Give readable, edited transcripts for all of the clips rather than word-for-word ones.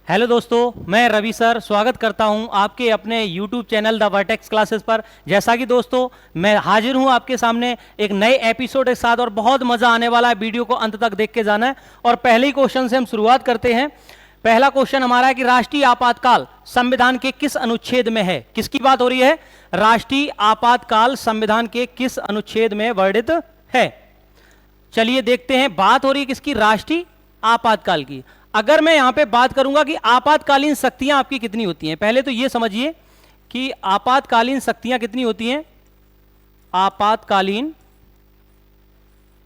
Hello दोस्तों, मैं Ravi sir स्वागत करता हूं आपके अपने YouTube channel the vertex classes पर। जैसा कि दोस्तों मैं हाजिर हूं आपके सामने एक नए एपिसोड के साथ और बहुत मज़ा आने वाला है। वीडियो को अंत तक देख के जाना है और पहले ही क्वेश्चन से हम शुरुआत करते हैं। पहला क्वेश्चन हमारा है कि राष्ट्रीय आपातकाल संविधान के किस अनुच्छेद में है। किसकी बात हो रही है? राष्ट्रीय आपातकाल संविधान के किस अनुच्छेद में वर्णित है। चलिए देखते हैं। बात हो रही है किसकी? राष्ट्रीय आपातकाल की। अगर मैं यहां पे बात करूंगा कि आपातकालीन शक्तियां आपकी कितनी होती हैं, पहले तो यह समझिए कि आपातकालीन शक्तियां कितनी होती हैं। आपातकालीन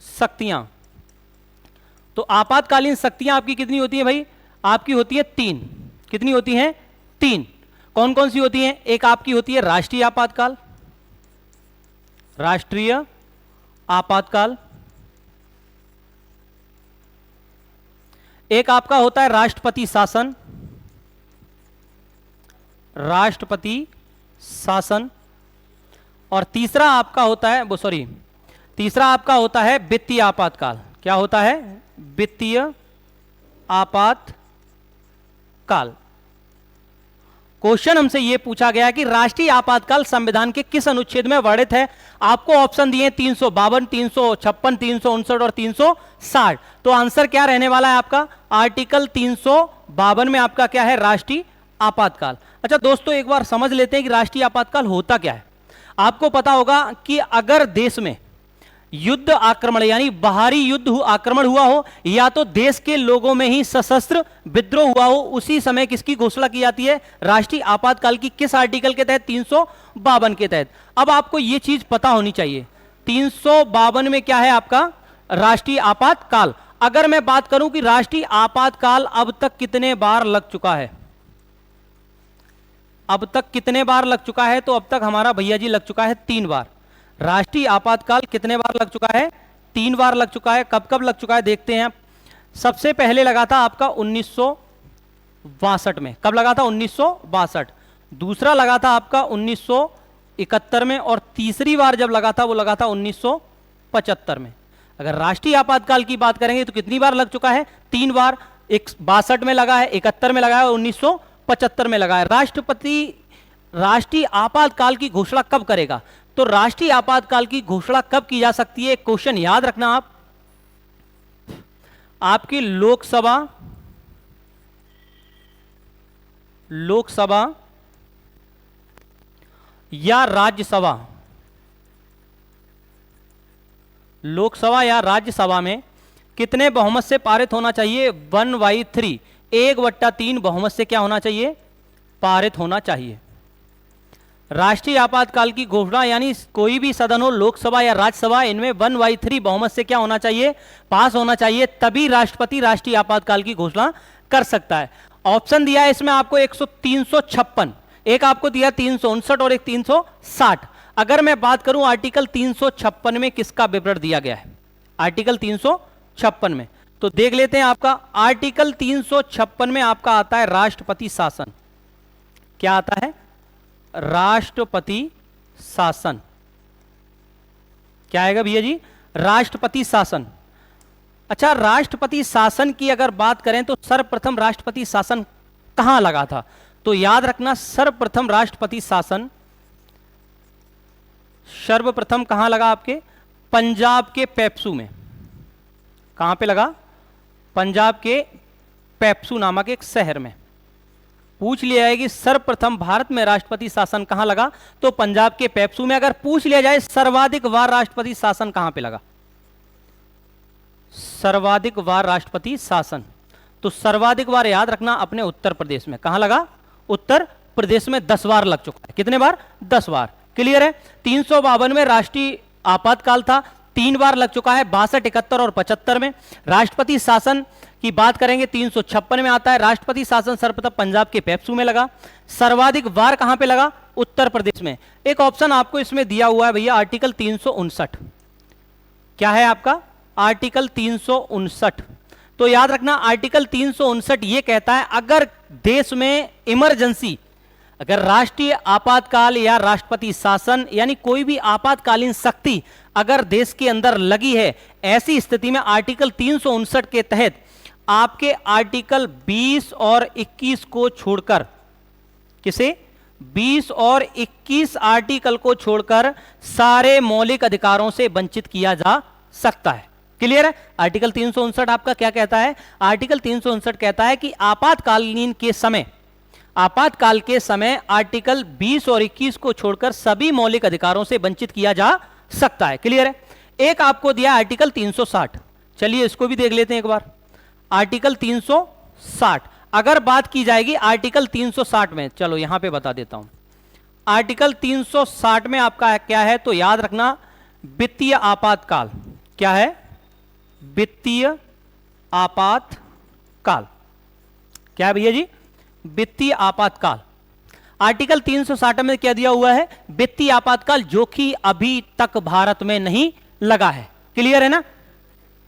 शक्तियां, तो आपातकालीन शक्तियां आपकी कितनी होती है भाई? आपकी होती है तीन। कितनी होती हैं? तीन। कौन कौन सी होती हैं? एक आपकी होती है राष्ट्रीय आपातकाल, राष्ट्रीय आपातकाल। एक आपका होता है राष्ट्रपति शासन, राष्ट्रपति शासन। और तीसरा आपका होता है तीसरा आपका होता है वित्तीय आपातकाल। क्या होता है? वित्तीय आपातकाल। क्वेश्चन हमसे यह पूछा गया कि राष्ट्रीय आपातकाल संविधान के किस अनुच्छेद में वर्णित है। आपको ऑप्शन दिए 352, 356, 359 और 360। तो आंसर क्या रहने वाला है आपका? आर्टिकल 352 में आपका क्या है? राष्ट्रीय आपातकाल। अच्छा दोस्तों, एक बार समझ लेते हैं कि राष्ट्रीय आपातकाल होता क्या है। आपको पता होगा कि अगर देश में युद्ध आक्रमण यानी बाहरी युद्ध आक्रमण हुआ हो या तो देश के लोगों में ही सशस्त्र विद्रोह हुआ हो, उसी समय किसकी घोषणा की जाती है? राष्ट्रीय आपातकाल की। किस आर्टिकल के तहत? 352 के तहत। अब आपको यह चीज पता होनी चाहिए 352 में क्या है आपका? राष्ट्रीय आपातकाल। अगर मैं बात करूं कि राष्ट्रीय आपातकाल अब तक कितने बार लग चुका है, अब तक कितने बार लग चुका है, तो अब तक हमारा भैया जी लग चुका है 3 बार। राष्ट्रीय आपातकाल कितने बार लग चुका है? 3 बार लग चुका है। कब कब लग चुका है देखते हैं। सबसे पहले लगा था आपका 1962 में। कब लगा था? 1962। दूसरा लगा था आपका 1971 में और तीसरी बार जब लगा था वो लगा था 1975 में। अगर राष्ट्रीय आपातकाल की बात करेंगे तो कितनी बार लग चुका है? 3 बार। 62 में लगा है, 71 में लगा है और 1975 में लगा है। राष्ट्रपति राष्ट्रीय आपातकाल की घोषणा कब करेगा? तो राष्ट्रीय आपातकाल की घोषणा कब की जा सकती है? क्वेश्चन याद रखना आप। आपकी लोकसभा या राज्यसभा, लोकसभा या राज्यसभा में कितने बहुमत से पारित होना चाहिए? 1/3, 1/3 बहुमत से क्या होना चाहिए? पारित होना चाहिए। राष्ट्रीय आपातकाल की घोषणा यानी कोई भी सदन हो, लोकसभा या राज्यसभा, इनमें 1/3 बहुमत से क्या होना चाहिए? पास होना चाहिए। तभी राष्ट्रपति राष्ट्रीय आपातकाल की घोषणा कर सकता है। ऑप्शन दिया है इसमें आपको 356, एक आपको दिया 359 और एक 360। अगर मैं बात करूं आर्टिकल 356 में किसका विवरण दिया गया है? आर्टिकल 356 में तो देख लेते हैं। आपका आर्टिकल 356 में आपका आता है राष्ट्रपति शासन। क्या आता है? राष्ट्रपति शासन। क्या आएगा भैया जी? राष्ट्रपति शासन। अच्छा, राष्ट्रपति शासन की अगर बात करें तो सर्वप्रथम राष्ट्रपति शासन कहां लगा था? तो याद रखना, सर्वप्रथम राष्ट्रपति शासन सर्वप्रथम कहां लगा? आपके पंजाब के पेप्सू में। कहां पे लगा? पंजाब के पेप्सू नामक एक शहर में। पूछ लिया है कि सर्वप्रथम भारत में राष्ट्रपति शासन कहां लगा, तो पंजाब के पेप्सू में। अगर पूछ लिया जाए सर्वाधिक बार राष्ट्रपति शासन कहां पे लगा, सर्वाधिक बार राष्ट्रपति शासन, तो सर्वाधिक बार याद रखना अपने उत्तर प्रदेश में। कहां लगा? उत्तर प्रदेश में 10 बार लग चुका है। कितने बार? 10 बार। क्लियर है? 352 में राष्ट्रीय आपातकाल था, 3 बार लग चुका है, 62, 71 और 75 में। राष्ट्रपति शासन की बात करेंगे 356 में आता है। राष्ट्रपति शासन सर्वप्रथम पंजाब के पेप्सू में लगा। सर्वाधिक बार कहां पे लगा? उत्तर प्रदेश में। एक ऑप्शन आपको इसमें दिया हुआ है भैया, आर्टिकल 359। क्या है आपका? आर्टिकल 359। तो याद रखना आर्टिकल 359 यह कहता है अगर देश में इमरजेंसी, अगर राष्ट्रीय आपातकाल या राष्ट्रपति शासन यानी कोई भी आपातकालीन शक्ति अगर देश के अंदर लगी है, ऐसी स्थिति में आर्टिकल 359 के तहत आपके आर्टिकल 20 और 21 को छोड़कर, किसे? 20 और 21 आर्टिकल को छोड़कर सारे मौलिक अधिकारों से वंचित किया जा सकता है। क्लियर है? आर्टिकल 359 आपका क्या कहता है? आर्टिकल 359 कहता है कि आपातकालीन के समय, आपातकाल के समय आर्टिकल 20 और 21 को छोड़कर सभी मौलिक अधिकारों से वंचित किया जा सकता है। क्लियर है? एक आपको दिया आर्टिकल 360, चलिए इसको भी देख लेते हैं एक बार। आर्टिकल 360 अगर बात की जाएगी आर्टिकल 360 में, चलो यहां पे बता देता हूं। आर्टिकल 360 में आपका क्या है तो याद रखना, वित्तीय आपातकाल। क्या है? वित्तीय आपातकाल। क्या है भैया जी? वित्तीय आपातकाल। आर्टिकल 360 में क्या दिया हुआ है? वित्तीय आपातकाल, जो कि अभी तक भारत में नहीं लगा है। क्लियर है ना?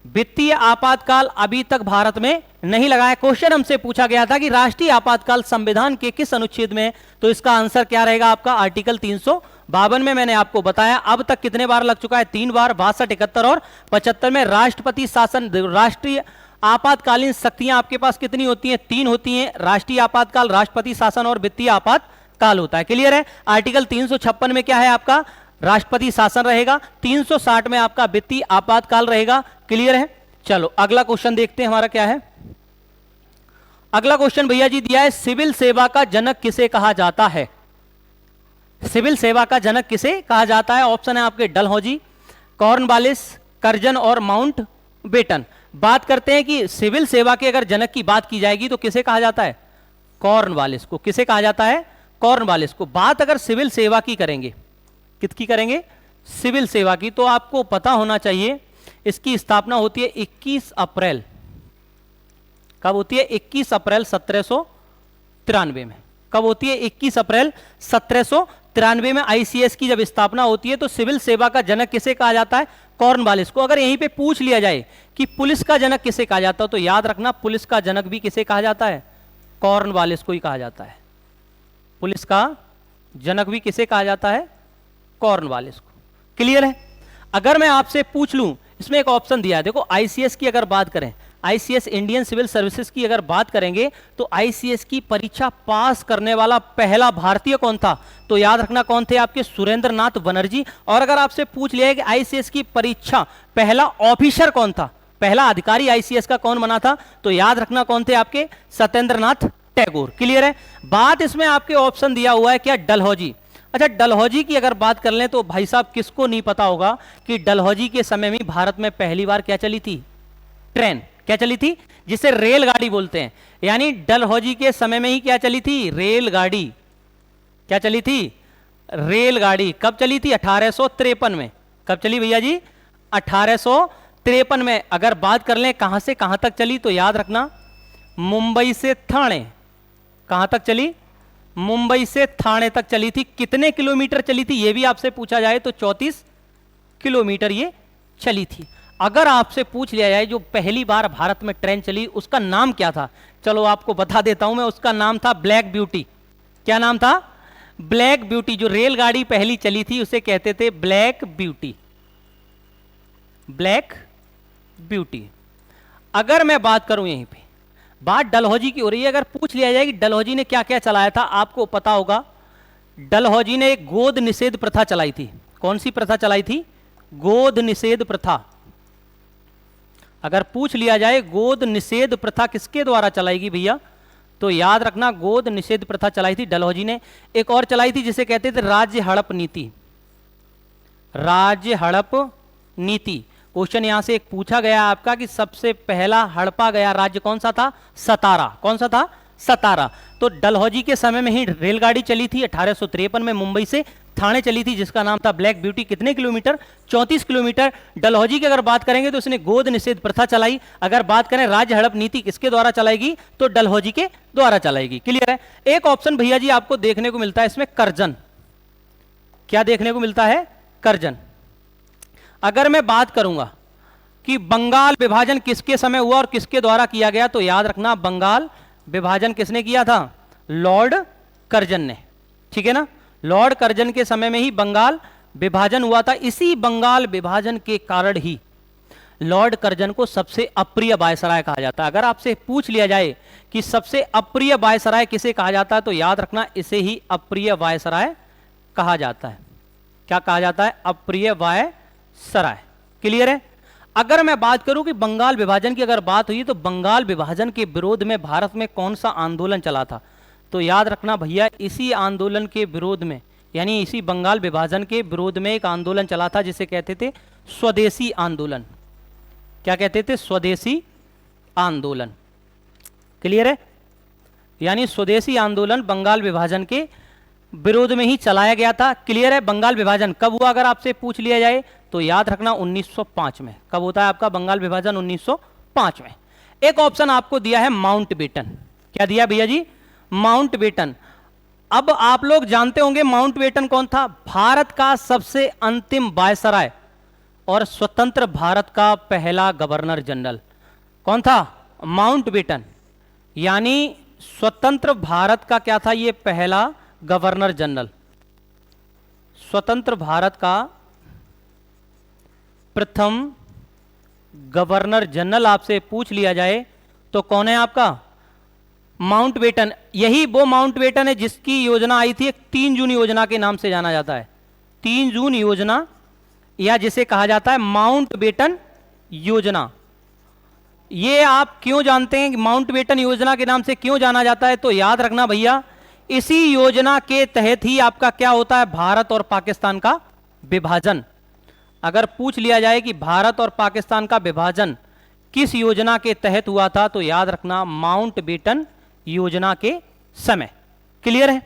वित्तीय आपातकाल अभी तक भारत में नहीं लगा है। क्वेश्चन हमसे पूछा गया था कि राष्ट्रीय आपातकाल संविधान के किस अनुच्छेद में, तो इसका आंसर क्या रहेगा आपका? आर्टिकल 352 में। मैंने आपको बताया अब तक कितने बार लग चुका है? 3 बार, 62, 71 और 75 में। राष्ट्रपति शासन, राष्ट्रीय आपातकालीन शक्तियां आपके पास कितनी होती हैं? 3 होती हैं। राष्ट्रीय आपातकाल, राष्ट्रपति शासन और वित्तीय आपातकाल होता है। क्लियर है? आर्टिकल 356 में क्या है आपका? राष्ट्रपति शासन रहेगा। 360 में आपका वित्तीय आपातकाल रहेगा। क्लियर है? चलो अगला क्वेश्चन देखते हैं हमारा क्या है। अगला क्वेश्चन भैया जी दिया है, सिविल सेवा का जनक किसे कहा जाता है? सिविल सेवा का जनक किसे कहा जाता है? ऑप्शन है आपके डलहौजी, कॉर्नवालिस, कर्जन और माउंट बेटन। बात करते हैं कि सिविल सेवा के अगर जनक की बात की जाएगी तो किसे कहा जाता है? कॉर्नवालिस को। किसे कहा जाता है? कॉर्नवालिस को। बात अगर सिविल सेवा की करेंगे, किसकी करेंगे? सिविल सेवा की, तो आपको पता होना चाहिए इसकी स्थापना होती है 21 अप्रैल। कब होती है? 21 अप्रैल 1793 में। कब होती है? 21 अप्रैल 1793 में आईसीएस की जब स्थापना होती है। तो सिविल सेवा का जनक किसे कहा जाता है? कॉर्नवालिस को। अगर यहीं पे पूछ लिया जाए कि पुलिस का जनक किसे कहा जाता है, तो याद रखना पुलिस का जनक भी किसे कहा जाता है? कॉर्नवालिस को ही कहा जाता है। पुलिस का जनक भी किसे कहा जाता है? कॉर्नवालिस को। क्लियर है? अगर मैं आपसे पूछ लूं, इसमें एक ऑप्शन दिया है, देखो आईसीएस की अगर बात करें, आईसीएस इंडियन सिविल सर्विसेज की अगर बात करेंगे तो आईसीएस की परीक्षा पास करने वाला पहला भारतीय कौन था? तो याद रखना कौन थे आपके? सुरेंद्र नाथ बनर्जी। और अगर आपसे पूछ लिया है कि आईसीएस की परीक्षा पहला ऑफिसर कौन था, पहला अधिकारी आईसीएस का कौन बना था, तो याद रखना कौन थे आपके? सत्येंद्र नाथ टैगोर। क्लियर है? बात इसमें आपके ऑप्शन दिया हुआ है क्या? डलहौजी। अच्छा, डलहौजी की अगर बात कर लें तो भाई साहब किसको नहीं पता होगा कि डलहौजी के समय में भारत में पहली बार क्या चली थी? ट्रेन। क्या चली थी? जिसे रेलगाड़ी बोलते हैं। यानी डलहौजी के समय में ही क्या चली थी? रेलगाड़ी। क्या चली थी? रेलगाड़ी। कब चली थी? 1853 में। कब चली भैया जी? 1853 में। अगर बात कर लें कहां से कहां तक चली, तो याद रखना मुंबई से ठाणे। कहां तक चली? मुंबई से ठाणे तक चली थी। कितने किलोमीटर चली थी यह भी आपसे पूछा जाए तो 34 किलोमीटर ये चली थी। अगर आपसे पूछ लिया जाए जो पहली बार भारत में ट्रेन चली उसका नाम क्या था, चलो आपको बता देता हूं मैं, उसका नाम था ब्लैक ब्यूटी। क्या नाम था? Black beauty. जो रेलगाड़ी पहली चली थी उसे कहते थे ब्लैक ब्यूटी। Black beauty. अगर मैं बात करूं, यहीं पे बात डलहौजी की हो रही है, अगर पूछ लिया जाए कि डलहौजी ने क्या क्या चलाया था, आपको पता होगा डलहौजी ने एक गोद निषेध प्रथा चलाई थी। कौन सी प्रथा चलाई थी? गोद निषेध प्रथा। अगर पूछ लिया जाए गोद निषेध प्रथा किसके द्वारा चलाएगी भैया, तो याद रखना गोद निषेध प्रथा चलाई थी डलहौजी ने। एक और चलाई थी जिसे कहते थे राज्य हड़प नीति। राज्य हड़प नीति। क्वेश्चन यहां से एक पूछा गया आपका कि सबसे पहला हड़पा गया राज्य कौन सा था? सतारा। कौन सा था? सतारा। तो डलहौजी के समय में ही रेलगाड़ी चली थी 1853 में, मुंबई से ठाणे चली थी, जिसका नाम था ब्लैक ब्यूटी। कितने किलोमीटर? 34 किलोमीटर। डलहौजी की अगर बात करेंगे तो उसने गोद निषेध प्रथा चलाई। अगर बात करें राज्य हड़प नीति किसके द्वारा चलाएगी, तो डलहौजी के द्वारा चलाएगी। क्लियर है? एक ऑप्शन भैया जी आपको देखने को मिलता है इसमें कर्जन। क्या देखने को मिलता है? कर्जन। अगर मैं बात करूंगा कि बंगाल विभाजन किसके समय हुआ और किसके द्वारा किया गया, तो याद रखना बंगाल विभाजन किसने किया था? लॉर्ड कर्जन ने। ठीक है ना? लॉर्ड कर्जन के समय में ही बंगाल विभाजन हुआ था। इसी बंगाल विभाजन के कारण ही लॉर्ड कर्जन को सबसे अप्रिय वायसराय कहा जाता है। अगर आपसे पूछ लिया जाए कि सबसे अप्रिय वायसराय किसे कहा जाता है, तो याद रखना इसे ही अप्रिय वायसराय कहा जाता है। क्या कहा जाता है? अप्रिय वायसराय। क्लियर है? अगर मैं बात करूं कि बंगाल विभाजन की अगर बात हुई, तो बंगाल विभाजन के विरोध में भारत में कौन सा आंदोलन चला था, तो याद रखना भैया इसी आंदोलन के विरोध में, यानी इसी बंगाल विभाजन के विरोध में एक आंदोलन चला था जिसे कहते थे स्वदेशी आंदोलन। क्या कहते थे? स्वदेशी आंदोलन। क्लियर है? यानी स्वदेशी आंदोलन बंगाल विभाजन के विरोध में ही चलाया गया था। क्लियर है? बंगाल विभाजन कब हुआ अगर आपसे पूछ लिया जाए तो याद रखना 1905 में। कब होता है आपका बंगाल विभाजन? 1905 में। एक ऑप्शन आपको दिया है माउंटबेटन। क्या दिया भैया जी? माउंटबेटन। अब आप लोग जानते होंगे माउंटबेटन कौन था? भारत का सबसे अंतिम वायसराय और स्वतंत्र भारत का पहला गवर्नर जनरल। कौन था? माउंटबेटन। यानी स्वतंत्र भारत का क्या था? ये पहला गवर्नर जनरल। स्वतंत्र भारत का प्रथम गवर्नर जनरल आपसे पूछ लिया जाए तो कौन है आपका? माउंटबेटन। यही वो माउंटबेटन है जिसकी योजना आई थी, एक 3 जून योजना के नाम से जाना जाता है। 3 जून योजना, या जिसे कहा जाता है माउंटबेटन योजना। ये आप क्यों जानते हैं कि माउंटबेटन योजना के नाम से क्यों जाना जाता है? तो याद रखना भैया इसी योजना के तहत ही आपका क्या होता है? भारत और पाकिस्तान का विभाजन। अगर पूछ लिया जाए कि भारत और पाकिस्तान का विभाजन किस योजना के तहत हुआ था, तो याद रखना माउंटबेटन योजना के समय। क्लियर है?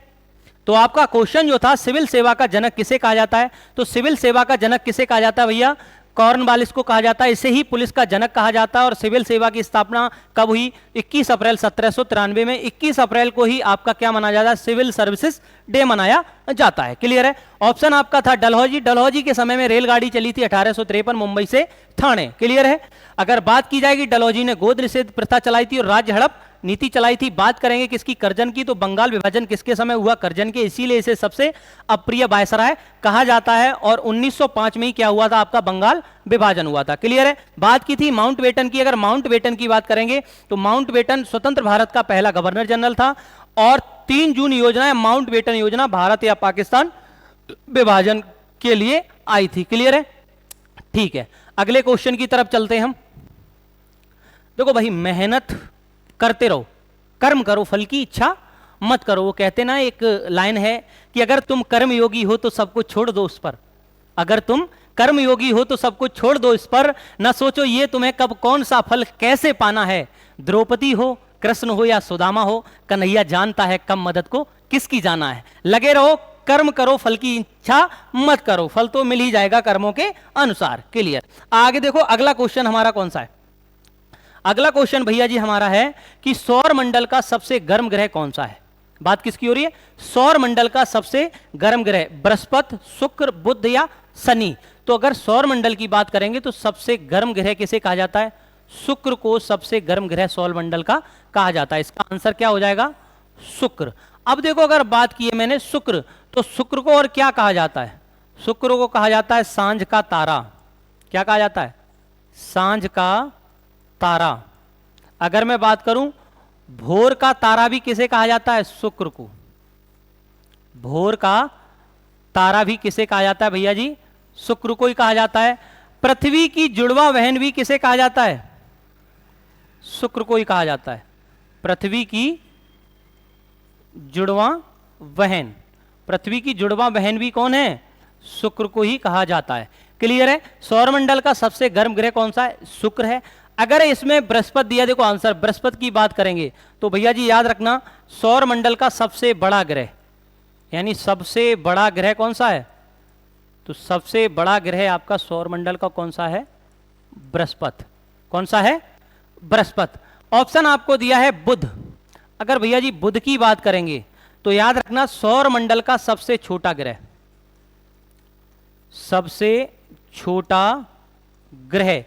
तो आपका क्वेश्चन जो था सिविल सेवा का जनक किसे कहा जाता है, तो सिविल सेवा का जनक किसे कहा जाता है भैया? कॉर्नवालिस को कहा जाता है। इसे ही पुलिस का जनक कहा जाता है। और सिविल सेवा की स्थापना कब हुई? 21 अप्रैल 1793 में। 21 अप्रैल को ही आपका क्या मनाया जाता है? सिविल सर्विसेज डे मनाया जाता है। क्लियर है? ऑप्शन आपका था डलहौजी। डलहौजी के समय में रेलगाड़ी चली थी 1853 मुंबई से ठाणे। क्लियर है? अगर बात की जाएगी डलहौजी ने गोद निषेध प्रथा चलाई थी और राज्य हड़प नीति चलाई थी। बात करेंगे किसकी? कर्जन की। तो बंगाल विभाजन किसके समय हुआ? कर्जन के। इसीलिए इसे सबसे अप्रिय वायसराय कहा जाता है। और 1905 में ही क्या हुआ था? आपका बंगाल विभाजन हुआ था। क्लियर है? बात की थी माउंटबेटन की। अगर माउंटबेटन की बात करेंगे तो माउंटबेटन स्वतंत्र भारत का पहला गवर्नर जनरल था। और 3 जून योजना या माउंटबेटन योजना भारत या पाकिस्तान विभाजन के लिए आई थी। क्लियर है? ठीक है, अगले क्वेश्चन की तरफ चलते हैं हम। देखो भाई, मेहनत करते रहो, कर्म करो, फल की इच्छा मत करो। वो कहते ना, एक लाइन है कि अगर तुम कर्मयोगी हो तो सब कुछ छोड़ दो उस पर। अगर तुम कर्मयोगी हो तो सब कुछ छोड़ दो इस पर। न सोचो ये तुम्हें कब कौन सा फल कैसे पाना है। द्रौपदी हो, कृष्ण हो या सुदामा हो, कन्हैया जानता है कब मदद को किसकी जाना है। लगे रहो, कर्म करो, फल की इच्छा मत करो, फल तो मिल ही जाएगा कर्मों के अनुसार। क्लियर? आगे देखो, अगला क्वेश्चन हमारा कौन सा है? अगला क्वेश्चन भैया जी हमारा है कि सौर मंडल का सबसे गर्म ग्रह कौन सा है। बात किसकी हो रही है? सौर मंडल का सबसे गर्म ग्रह बृहस्पति, शुक्र, बुध या शनि। तो अगर सौर मंडल की बात करेंगे तो सबसे गर्म ग्रह किसे कहा जाता है? शुक्र को सबसे गर्म ग्रह सौर मंडल का कहा जाता है। इसका आंसर क्या हो जाएगा? शुक्र। अब देखो, अगर बात की है मैंने शुक्र, तो शुक्र को और क्या कहा जाता है? शुक्र को कहा जाता है सांझ का तारा। क्या कहा जाता है? सांझ का तारा। अगर मैं बात करूं भोर का तारा भी किसे कहा जाता है? शुक्र को। भोर का तारा भी किसे कहा जाता है भैया जी? शुक्र को ही कहा जाता है। पृथ्वी की जुड़वा बहन भी किसे कहा जाता है? शुक्र को ही कहा जाता है। पृथ्वी की जुड़वा बहन, पृथ्वी की जुड़वा बहन भी कौन है? शुक्र को ही कहा जाता है। क्लियर है? सौरमंडल का सबसे गर्म ग्रह कौन सा है? शुक्र है। अगर इसमें बृहस्पति दिया, देखो आंसर बृहस्पति की बात करेंगे तो भैया जी याद रखना सौरमंडल का सबसे बड़ा ग्रह, यानी सबसे बड़ा ग्रह कौन सा है? तो सबसे बड़ा ग्रह आपका सौरमंडल का कौन सा है? बृहस्पति। कौन सा है? बृहस्पति। ऑप्शन आपको दिया है बुध। अगर भैया जी बुध की बात करेंगे तो याद रखना सौरमंडल का सबसे छोटा ग्रह, सबसे छोटा ग्रह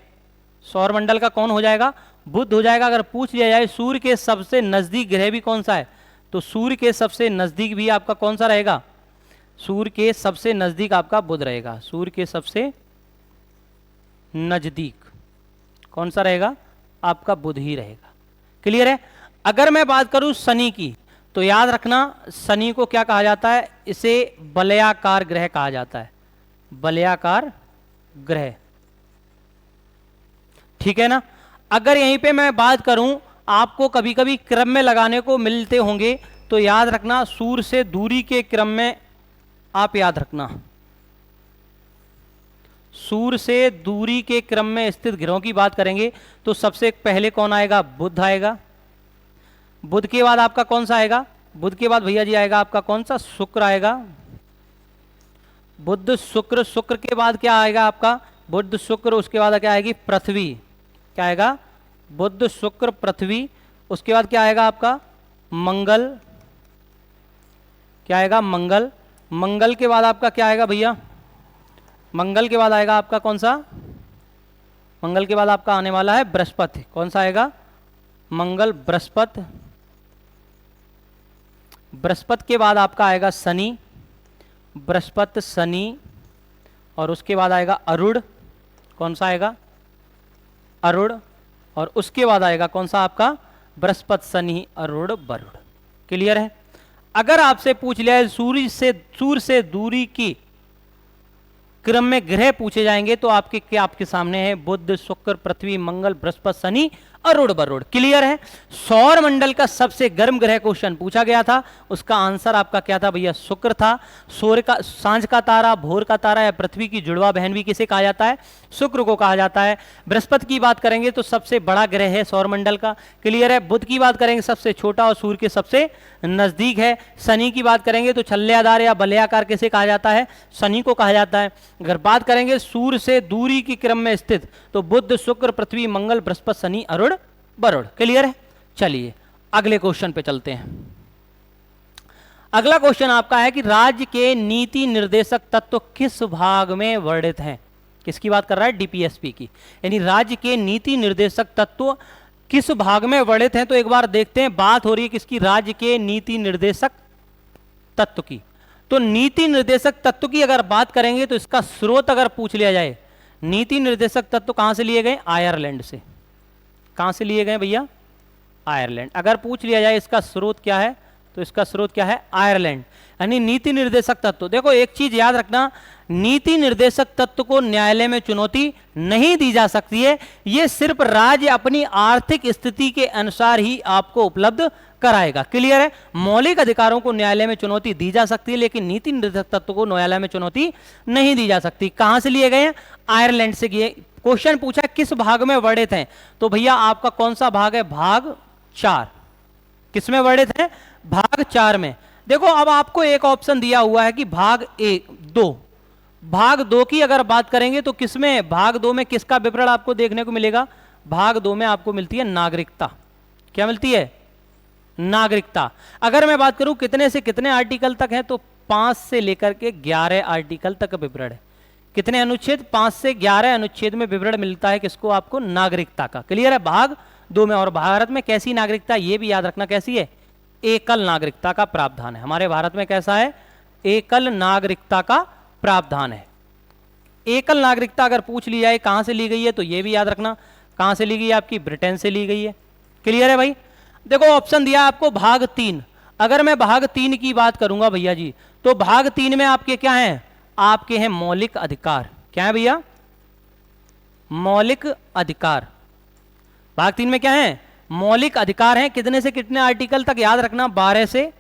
सौरमंडल का कौन हो जाएगा? बुध हो जाएगा। अगर पूछ लिया जाए सूर्य के सबसे नजदीक ग्रह भी कौन सा है, तो सूर्य के सबसे नजदीक भी आपका कौन सा रहेगा? सूर्य के सबसे नजदीक आपका बुध रहेगा। सूर्य के सबसे नजदीक कौन सा रहेगा? आपका बुध ही रहेगा। क्लियर है? अगर मैं बात करूं शनि की, तो याद रखना शनि को क्या कहा जाता है? इसे वलयाकार ग्रह कहा जाता है, वलयाकार ग्रह। ठीक है ना? अगर यहीं पे मैं बात करूं, आपको कभी कभी क्रम में लगाने को मिलते होंगे, तो याद रखना सूर्य से दूरी के क्रम में, आप याद रखना सूर्य से दूरी के क्रम में स्थित ग्रहों की बात करेंगे तो सबसे पहले कौन आएगा? बुध आएगा। बुध के बाद आपका कौन सा आएगा? बुध के बाद भैया जी आएगा आपका कौन सा? शुक्र आएगा। बुध शुक्र, शुक्र के बाद क्या आएगा आपका? बुध शुक्र, उसके बाद क्या आएगी? पृथ्वी। क्या आएगा? बुध शुक्र पृथ्वी। उसके बाद क्या आएगा आपका? मंगल। क्या आएगा? मंगल। मंगल के बाद आपका क्या आएगा भैया? मंगल के बाद आएगा आपका कौन सा? मंगल के बाद आपका आने वाला है बृहस्पति। कौन सा आएगा? मंगल बृहस्पति। बृहस्पति के बाद आपका आएगा शनि, बृहस्पति शनि, और उसके बाद आएगा अरुण। कौन सा आएगा? अरुण। और उसके बाद आएगा कौन सा आपका? बृहस्पति शनि अरुण वरुण। क्लियर है? अगर आपसे पूछ लिया है सूर्य से दूरी की क्रम में ग्रह पूछे जाएंगे तो आपके क्या आपके सामने है? बुध शुक्र पृथ्वी मंगल बृहस्पति शनि अरुण वरुण। क्लियर है? सौर मंडल का सबसे गर्म ग्रह क्वेश्चन पूछा गया था, उसका आंसर आपका क्या था भैया? शुक्र था। सूर्य का सांझ का तारा, भोर का तारा या पृथ्वी की जुड़वा बहन भी किसे कहा जाता है? शुक्र को कहा जाता है। बृहस्पति की बात करेंगे तो सबसे बड़ा ग्रह है सौर मंडल का। क्लियर है? बुध की बात करेंगे सबसे छोटा और सूर्य के सबसे नजदीक है। शनि की बात करेंगे तो छल्लेदार या बलयाकार किसे कहा जाता है? शनि को कहा जाता है। अगर बात करेंगे सूर्य से दूरी की क्रम में स्थित, तो बुध शुक्र पृथ्वी मंगल बृहस्पति शनि अरुण वरुण। क्लियर है? चलिए अगले क्वेश्चन पे चलते हैं। अगला क्वेश्चन आपका है कि राज्य के नीति निर्देशक तत्व किस भाग में वर्णित हैं? किसकी बात कर रहा है? डीपीएसपी की। यानी राज्य के नीति निर्देशक तत्व किस भाग में वर्णित हैं? तो एक बार देखते हैं, बात हो रही है किसकी? राज्य के नीति निर्देशक तत्व की। तो नीति निर्देशक तत्व की अगर बात करेंगे तो इसका स्रोत अगर पूछ लिया जाए, नीति निर्देशक तत्व कहां से लिए गए? आयरलैंड से। कहां से लिए गए भैया? आयरलैंड। अगर पूछ लिया जाए इसका स्रोत क्या है, तो इसका स्रोत क्या है? आयरलैंड। यानी नीति निर्देशक तत्व। देखो एक चीज याद रखना, नीति निर्देशक तत्व को न्यायालय में चुनौती नहीं दी जा सकती है। यह सिर्फ राज्य अपनी आर्थिक स्थिति के अनुसार ही आपको उपलब्ध कराएगा। क्लियर है? मौलिक अधिकारों को न्यायालय में चुनौती दी जा सकती है, लेकिन नीति निर्देशक तत्व को न्यायालय में चुनौती नहीं दी जा सकती। कहां से लिए गए हैं? आयरलैंड से किए। क्वेश्चन पूछा किस भाग में वर्णित हैं, तो भैया आपका कौन सा भाग है? भाग 4। किस में वर्णित है? भाग 4 में। देखो अब आपको एक ऑप्शन दिया हुआ है कि भाग 2। भाग 2 की अगर बात करेंगे तो किसमें? भाग 2 में किसका विवरण आपको देखने को मिलेगा? भाग 2 में आपको मिलती है नागरिकता। क्या मिलती है? नागरिकता। अगर मैं बात करूं कितने से कितने आर्टिकल तक है, तो 5 से लेकर के 11 आर्टिकल तक विवरण है। कितने अनुच्छेद? 5 से 11 अनुच्छेद में विवरण मिलता है किसको? आपको नागरिकता का। क्लियर है? भाग 2 में। और भारत में कैसी नागरिकता, ये भी याद रखना कैसी है? एकल नागरिकता का प्रावधान है। हमारे भारत में कैसा है? एकल नागरिकता का प्रावधान है। एकल नागरिकता अगर पूछ ली जाए कहां से ली गई है, तो ये भी याद रखना कहां से ली गई है? आपकी ब्रिटेन से ली गई है। क्लियर है भाई? देखो ऑप्शन दिया आपको भाग 3। अगर मैं भाग 3 की बात करूंगा भैया जी, तो भाग 3 में आपके क्या हैं? आपके हैं मौलिक अधिकार। क्या है भैया? मौलिक अधिकार। भाग 3 में क्या है? मौलिक अधिकार हैं। कितने से कितने आर्टिकल तक? याद रखना 12 से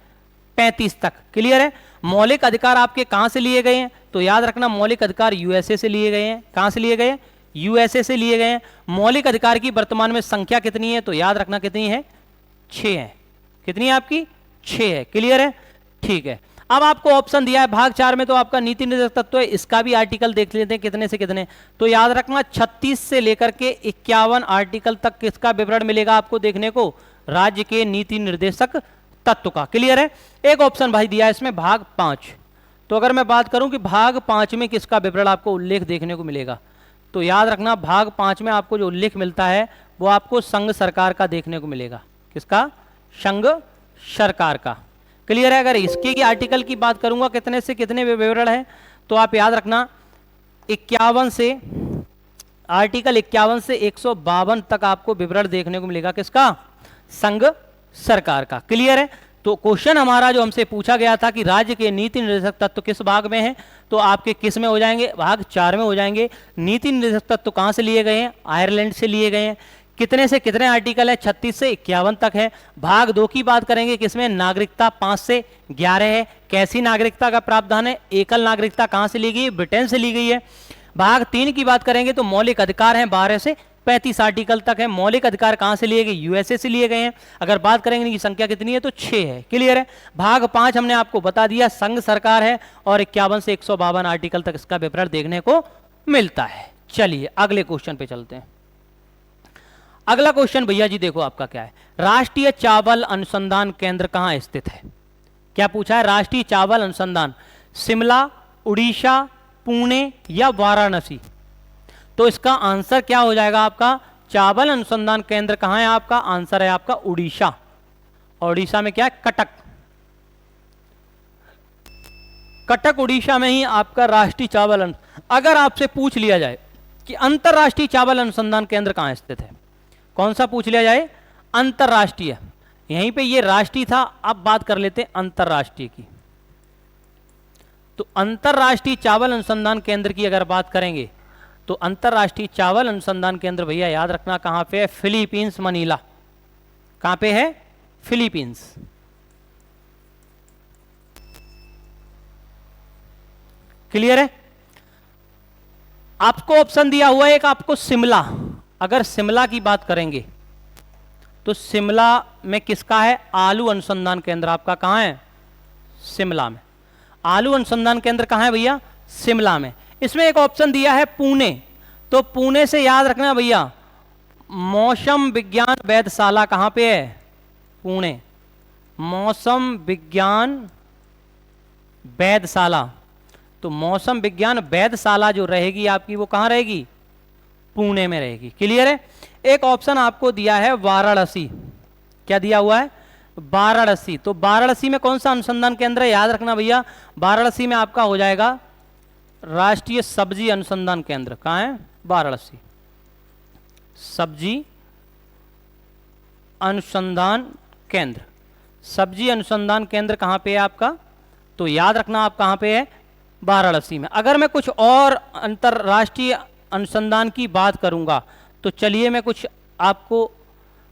35 तक। क्लियर है? मौलिक अधिकार आपके कहां से लिए गए हैं, तो याद रखना मौलिक अधिकार यूएसए से लिए गए हैं। कहां से लिए गए? यूएसए से लिए गए हैं। मौलिक अधिकार की वर्तमान में संख्या कितनी है, तो याद रखना कितनी है? 6 है। कितनी है आपकी? 6 है। क्लियर है? ठीक है। अब आपको ऑप्शन दिया है भाग 4 में, तो आपका नीति निर्देशक तत्व है, इसका भी आर्टिकल देख लेते हैं कितने से कितने। तो याद रखना 36 से लेकर के 51 आर्टिकल तक किसका विवरण मिलेगा आपको देखने को? राज्य के नीति निर्देशक तत्व का। क्लियर है? एक ऑप्शन भाई दिया है इसमें भाग 5। तो अगर मैं बात करूं कि भाग 5 में किसका विवरण आपको उल्लेख देखने को मिलेगा, तो याद रखना भाग 5 में आपको जो उल्लेख मिलता है वो आपको संघ सरकार का देखने को मिलेगा। किसका? संघ सरकार का। क्लियर है? अगर इसके की आर्टिकल की बात करूंगा कितने से कितने विवरण है, तो आप याद रखना 51 से आर्टिकल 51 से 152 तक आपको विवरण देखने को मिलेगा किसका? संघ सरकार का। क्लियर है? तो क्वेश्चन हमारा जो हमसे पूछा गया था कि राज्य के नीति निर्देशक तत्व किस भाग में है, तो आपके किस में हो जाएंगे? भाग 4 में हो जाएंगे। नीति निर्देशक तत्व कहाँ से लिए गए हैं? आयरलैंड से लिए गए हैं। कितने से कितने आर्टिकल है? 36 से 51 तक है। भाग 2 की बात करेंगे, किसमें? नागरिकता 5 से 11 है। कैसी नागरिकता का प्रावधान है? एकल नागरिकता कहाँ से ली गई? ब्रिटेन से ली गई है। भाग 3 की बात करेंगे तो मौलिक अधिकार हैं, 12 से 35 आर्टिकल तक है। मौलिक अधिकार कहाँ से लिए गए? यूएसए से लिए गए हैं। अगर बात करेंगे इनकी संख्या कितनी है तो 6 है। क्लियर है? भाग 5 हमने आपको बता दिया, संघ सरकार है और 51 से 152 आर्टिकल तक इसका विवरण देखने को मिलता है। चलिए अगले क्वेश्चन पे चलते हैं। अगला क्वेश्चन भैया जी देखो आपका क्या है, राष्ट्रीय चावल अनुसंधान केंद्र कहाँ स्थित है? क्या पूछा है? राष्ट्रीय चावल अनुसंधान शिमला, उड़ीसा, पुणे या वाराणसी? तो इसका आंसर क्या हो जाएगा आपका? चावल अनुसंधान केंद्र कहां है आपका? आंसर है आपका उड़ीसा। उड़ीसा में क्या है? कटक। कटक उड़ीसा में ही आपका राष्ट्रीय चावल अगर आपसे पूछ लिया जाए कि अंतरराष्ट्रीय चावल अनुसंधान केंद्र कहां स्थित है, कौन सा पूछ लिया जाए? अंतरराष्ट्रीय। यहीं पे ये राष्ट्रीय था, अब बात कर लेते हैं अंतरराष्ट्रीय की। तो अंतरराष्ट्रीय चावल अनुसंधान केंद्र की अगर बात करेंगे तो अंतरराष्ट्रीय चावल अनुसंधान केंद्र भैया याद रखना कहां पे है? Philippines, Manila. कहां पे है? फिलीपींस। क्लियर है? आपको ऑप्शन दिया हुआ है एक, आपको शिमला। अगर शिमला की बात करेंगे तो शिमला में किसका है? आलू अनुसंधान केंद्र आपका कहां है? शिमला में। आलू अनुसंधान केंद्र कहां है भैया? शिमला में। इसमें एक ऑप्शन दिया है पुणे, तो पुणे से याद रखना भैया मौसम विज्ञान वेधशाला कहां पे है? पुणे। मौसम विज्ञान वेधशाला, तो मौसम विज्ञान वेधशाला जो रहेगी आपकी वो कहां रहेगी? पुणे में रहेगी। क्लियर है? एक ऑप्शन आपको दिया है वाराणसी। क्या दिया हुआ है? वाराणसी। तो वाराणसी में कौन सा अनुसंधान केंद्र है? याद रखना भैया वाराणसी में आपका हो जाएगा राष्ट्रीय सब्जी अनुसंधान केंद्र। कहां है? वाराणसी। सब्जी अनुसंधान केंद्र। सब्जी अनुसंधान केंद्र कहां पे है आपका? तो याद रखना आप कहां पे है? वाराणसी में। अगर मैं कुछ और अंतरराष्ट्रीय अनुसंधान की बात करूंगा तो चलिए मैं कुछ आपको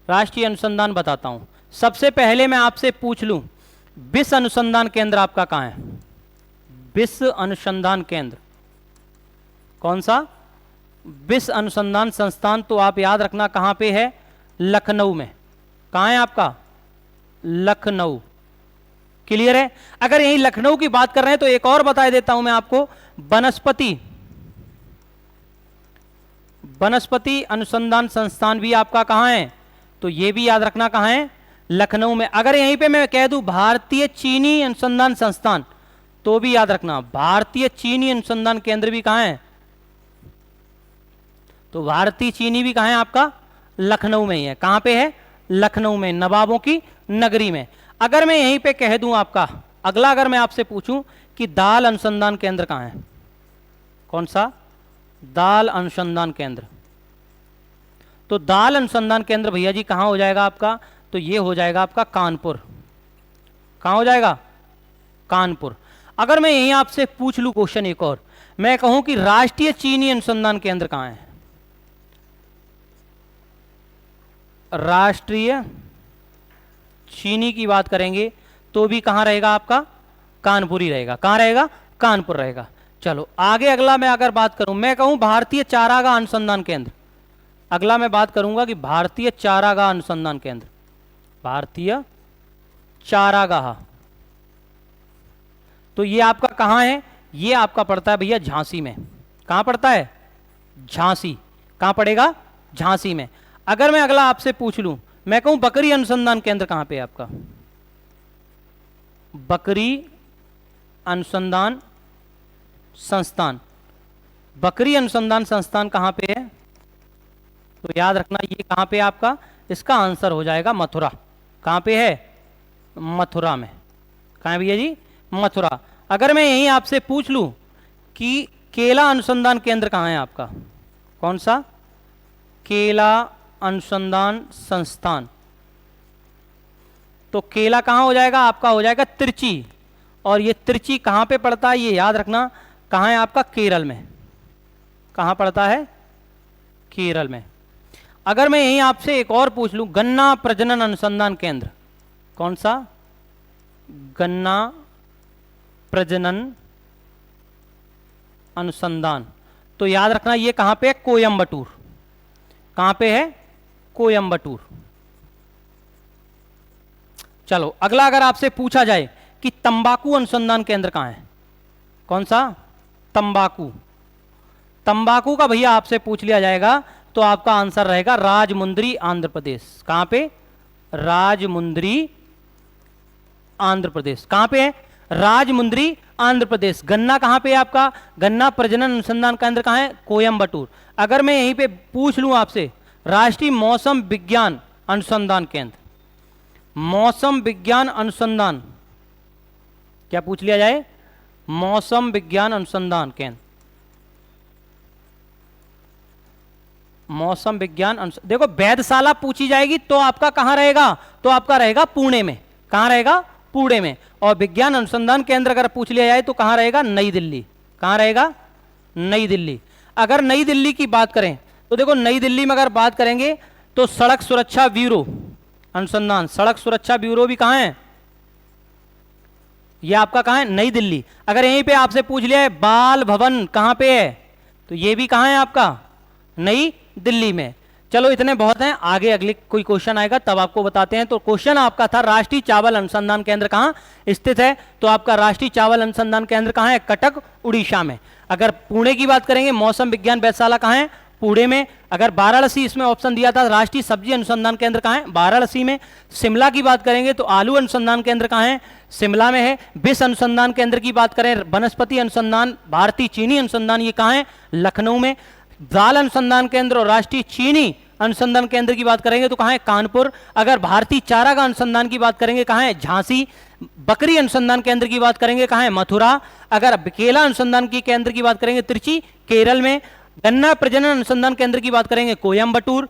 राष्ट्रीय अनुसंधान बताता हूं। सबसे पहले मैं आपसे पूछ लूं विश्व अनुसंधान केंद्र आपका कहां है? विश्व अनुसंधान केंद्र कौन सा? विश्व अनुसंधान संस्थान, तो आप याद रखना कहां पे है? लखनऊ में। कहां है आपका? लखनऊ। क्लियर है? अगर यही लखनऊ की बात कर रहे हैं तो एक और बता देता हूं मैं आपको, वनस्पति अनुसंधान संस्थान भी आपका कहां है? तो ये भी याद रखना कहां है? लखनऊ में। अगर यहीं पे मैं कह दूं भारतीय चीनी अनुसंधान संस्थान, तो भी याद रखना भारतीय चीनी अनुसंधान केंद्र भी कहां है? तो भारतीय चीनी भी कहां है आपका? लखनऊ में ही है। कहां पे है? लखनऊ में, नवाबों की नगरी में। अगर मैं यहीं पे कह दूं आपका अगला, अगर मैं आपसे पूछूं कि दाल अनुसंधान केंद्र कहां है? कौन सा? दाल अनुसंधान केंद्र। तो दाल अनुसंधान केंद्र भैया जी कहां हो जाएगा आपका? तो ये हो जाएगा आपका कानपुर। कहां हो जाएगा? कानपुर। अगर मैं यहीं आपसे पूछ लूं क्वेश्चन एक और, मैं कहूं कि राष्ट्रीय चीनी अनुसंधान केंद्र कहां है? राष्ट्रीय चीनी की बात करेंगे तो भी कहां रहेगा आपका? कानपुर ही रहेगा। कहां रहेगा? कानपुर रहेगा। चलो आगे अगला मैं अगर बात करूं, मैं कहूं भारतीय चारागाह अनुसंधान केंद्र। अगला मैं बात करूंगा कि भारतीय चारागाह अनुसंधान केंद्र, भारतीय चारागाह, तो ये आपका कहां है? ये आपका पड़ता है भैया झांसी में। कहां पड़ता है? झांसी। कहां पड़ेगा? झांसी में। अगर मैं अगला आपसे पूछ लूं, मैं कहूं बकरी अनुसंधान केंद्र कहां पे है आपका? बकरी अनुसंधान संस्थान। बकरी अनुसंधान संस्थान कहां पे है? तो याद रखना ये कहां पे है आपका? इसका आंसर हो जाएगा मथुरा। कहां पे है? मथुरा में। कहां है भैया जी? मथुरा। अगर मैं यहीं आपसे पूछ लूं कि केला अनुसंधान केंद्र कहां है आपका? कौन सा? केला अनुसंधान संस्थान। तो केला कहाँ हो जाएगा आपका? हो जाएगा त्रिची। और ये त्रिची कहाँ पे पड़ता है ये याद रखना, कहाँ है आपका? केरल में। कहाँ पड़ता है? केरल में। अगर मैं यहीं आपसे एक और पूछ लूं, गन्ना प्रजनन अनुसंधान केंद्र, कौन सा? गन्ना प्रजनन अनुसंधान। तो याद रखना ये कहां पे है? कोयंबटूर। कहां पे है? कोयंबटूर। चलो अगला, अगर आपसे पूछा जाए कि तंबाकू अनुसंधान केंद्र कहां है? कौन सा? तंबाकू। तंबाकू का भैया आपसे पूछ लिया जाएगा तो आपका आंसर रहेगा राजमुंद्री, आंध्र प्रदेश। कहां पे? राजमुंद्री, आंध्र प्रदेश। कहां पे है? राजमुंद्री, आंध्र प्रदेश। गन्ना कहां पे है आपका? गन्ना प्रजनन अनुसंधान केंद्र कहां है? कोयंबटूर। अगर मैं यहीं पे पूछ लूं आपसे, राष्ट्रीय मौसम विज्ञान अनुसंधान केंद्र, मौसम विज्ञान अनुसंधान, क्या पूछ लिया जाए? मौसम विज्ञान अनुसंधान केंद्र, मौसम विज्ञान देखो वेधशाला पूछी जाएगी तो आपका कहां रहेगा? तो आपका रहेगा पुणे में। कहां रहेगा? पुणे में। और विज्ञान अनुसंधान केंद्र अगर पूछ लिया जाए तो कहां रहेगा? नई दिल्ली। कहां रहेगा? नई दिल्ली। अगर नई दिल्ली की बात करें तो देखो नई दिल्ली में अगर बात करेंगे तो सड़क सुरक्षा ब्यूरो अनुसंधान, सड़क सुरक्षा ब्यूरो भी कहां है? यह आपका कहां है? नई दिल्ली। अगर यहीं पे आपसे पूछ लिया है बाल भवन कहां पे है, तो यह भी कहां है आपका? नई दिल्ली में। चलो इतने बहुत हैं, आगे अगले कोई क्वेश्चन आएगा तब आपको बताते हैं। तो क्वेश्चन आपका था राष्ट्रीय चावल अनुसंधान केंद्र कहां स्थित है? तो आपका राष्ट्रीय चावल अनुसंधान केंद्र कहां है? कटक, उड़ीसा में। अगर पुणे की बात करेंगे, मौसम विज्ञान वेधशाला कहां है? पुणे में। अगर वाराणसी, इसमें ऑप्शन दिया था, राष्ट्रीय सब्जी अनुसंधान केंद्र कहां है? वाराणसी में। शिमला की बात करेंगे तो आलू अनुसंधान केंद्र कहां है? शिमला में है। विष अनुसंधान केंद्र की बात करें, वनस्पति अनुसंधान, भारतीय चीनी अनुसंधान, ये कहां है? लखनऊ में। दाल अनुसंधान केंद्र और राष्ट्रीय चीनी अनुसंधान केंद्र की बात करेंगे तो कहां है? कानपुर। अगर भारतीय चारागाह अनुसंधान की बात करेंगे कहां है? झांसी। बकरी अनुसंधान केंद्र की बात करेंगे कहां है? मथुरा। अगर केला अनुसंधान की केंद्र की बात करेंगे त्रिची, केरल में। गन्ना प्रजनन अनुसंधान केंद्र की बात करेंगे कोयंबटूर।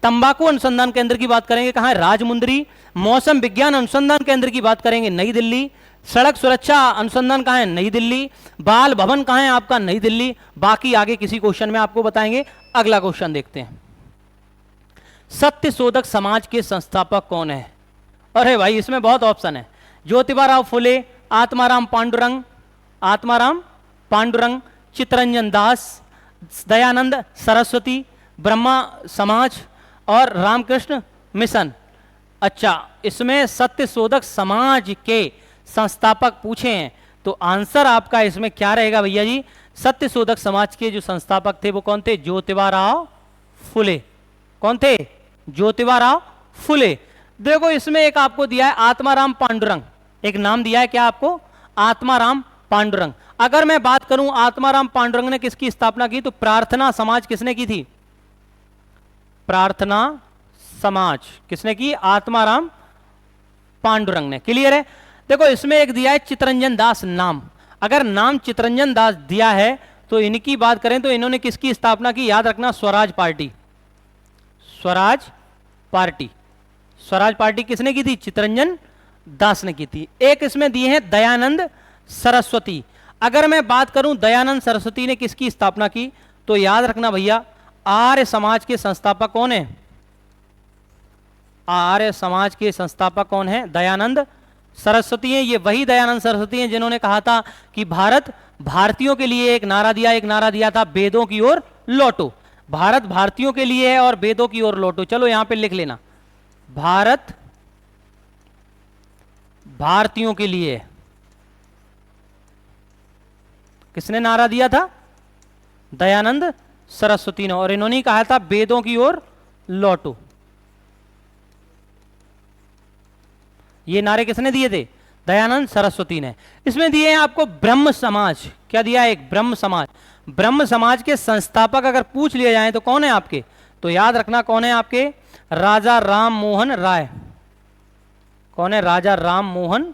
तंबाकू अनुसंधान केंद्र की बात करेंगे कहां है? राजमुंद्री। मौसम विज्ञान अनुसंधान केंद्र की बात करेंगे नई दिल्ली। सड़क सुरक्षा अनुसंधान कहां है? नई दिल्ली। बाल भवन कहां है आपका? नई दिल्ली। बाकी आगे किसी क्वेश्चन में आपको बताएंगे। अगला क्वेश्चन देखते हैं, सत्यशोधक समाज के संस्थापक कौन है? अरे भाई इसमें बहुत ऑप्शन है। ज्योतिबा फुले, आत्माराम पांडुरंग, आत्माराम पांडुरंग, चित्तरंजन दास, दयानंद सरस्वती, ब्रह्मा समाज और रामकृष्ण मिशन। अच्छा, इसमें सत्यशोधक समाज के संस्थापक पूछे हैं तो आंसर आपका इसमें क्या रहेगा भैया जी? सत्यशोधक समाज के जो संस्थापक थे वो कौन थे? ज्योतिबा फुले। कौन थे? ज्योतिबा फुले। देखो इसमें एक आपको दिया है आत्माराम पांडुरंग, एक नाम दिया है क्या आपको? आत्माराम पांडुरंग। अगर मैं बात करूं आत्माराम पांडुरंग ने किसकी स्थापना की, तो प्रार्थना समाज किसने की थी? प्रार्थना समाज किसने की? आत्माराम पांडुरंग ने। क्लियर है? देखो इसमें एक दिया है चित्तरंजन दास नाम। अगर नाम चित्तरंजन दास दिया है तो इनकी बात करें तो इन्होंने किसकी स्थापना की? याद रखना, Swaraj party. Swaraj party, Swaraj party किसने की थी? चित्तरंजन दास ने की थी। एक इसमें दिए हैं दयानंद सरस्वती। अगर मैं बात करूं दयानंद सरस्वती ने किसकी स्थापना की, तो याद रखना भैया आर्य समाज के संस्थापक कौन है? आर्य समाज के संस्थापक कौन है? दयानंद सरस्वती हैं। ये वही दयानंद सरस्वती हैं जिन्होंने कहा था कि भारत भारतीयों के लिए एक नारा दिया था, वेदों की ओर लौटो। भारत भारतीयों के लिए है और वेदों की ओर लौटो। चलो यहां पे लिख लेना, भारत भारतीयों के लिए। किसने नारा दिया था? दयानंद सरस्वती ने। और इन्होंने कहा था वेदों की ओर लौटो। ये नारे किसने दिए थे? दयानंद सरस्वती ने। इसमें दिए हैं आपको ब्रह्म समाज। क्या दिया है? एक ब्रह्म समाज। ब्रह्म समाज के संस्थापक अगर पूछ लिए जाएं तो कौन है आपके? तो याद रखना कौन है आपके? राजा राम मोहन राय। कौन है? राजा राम मोहन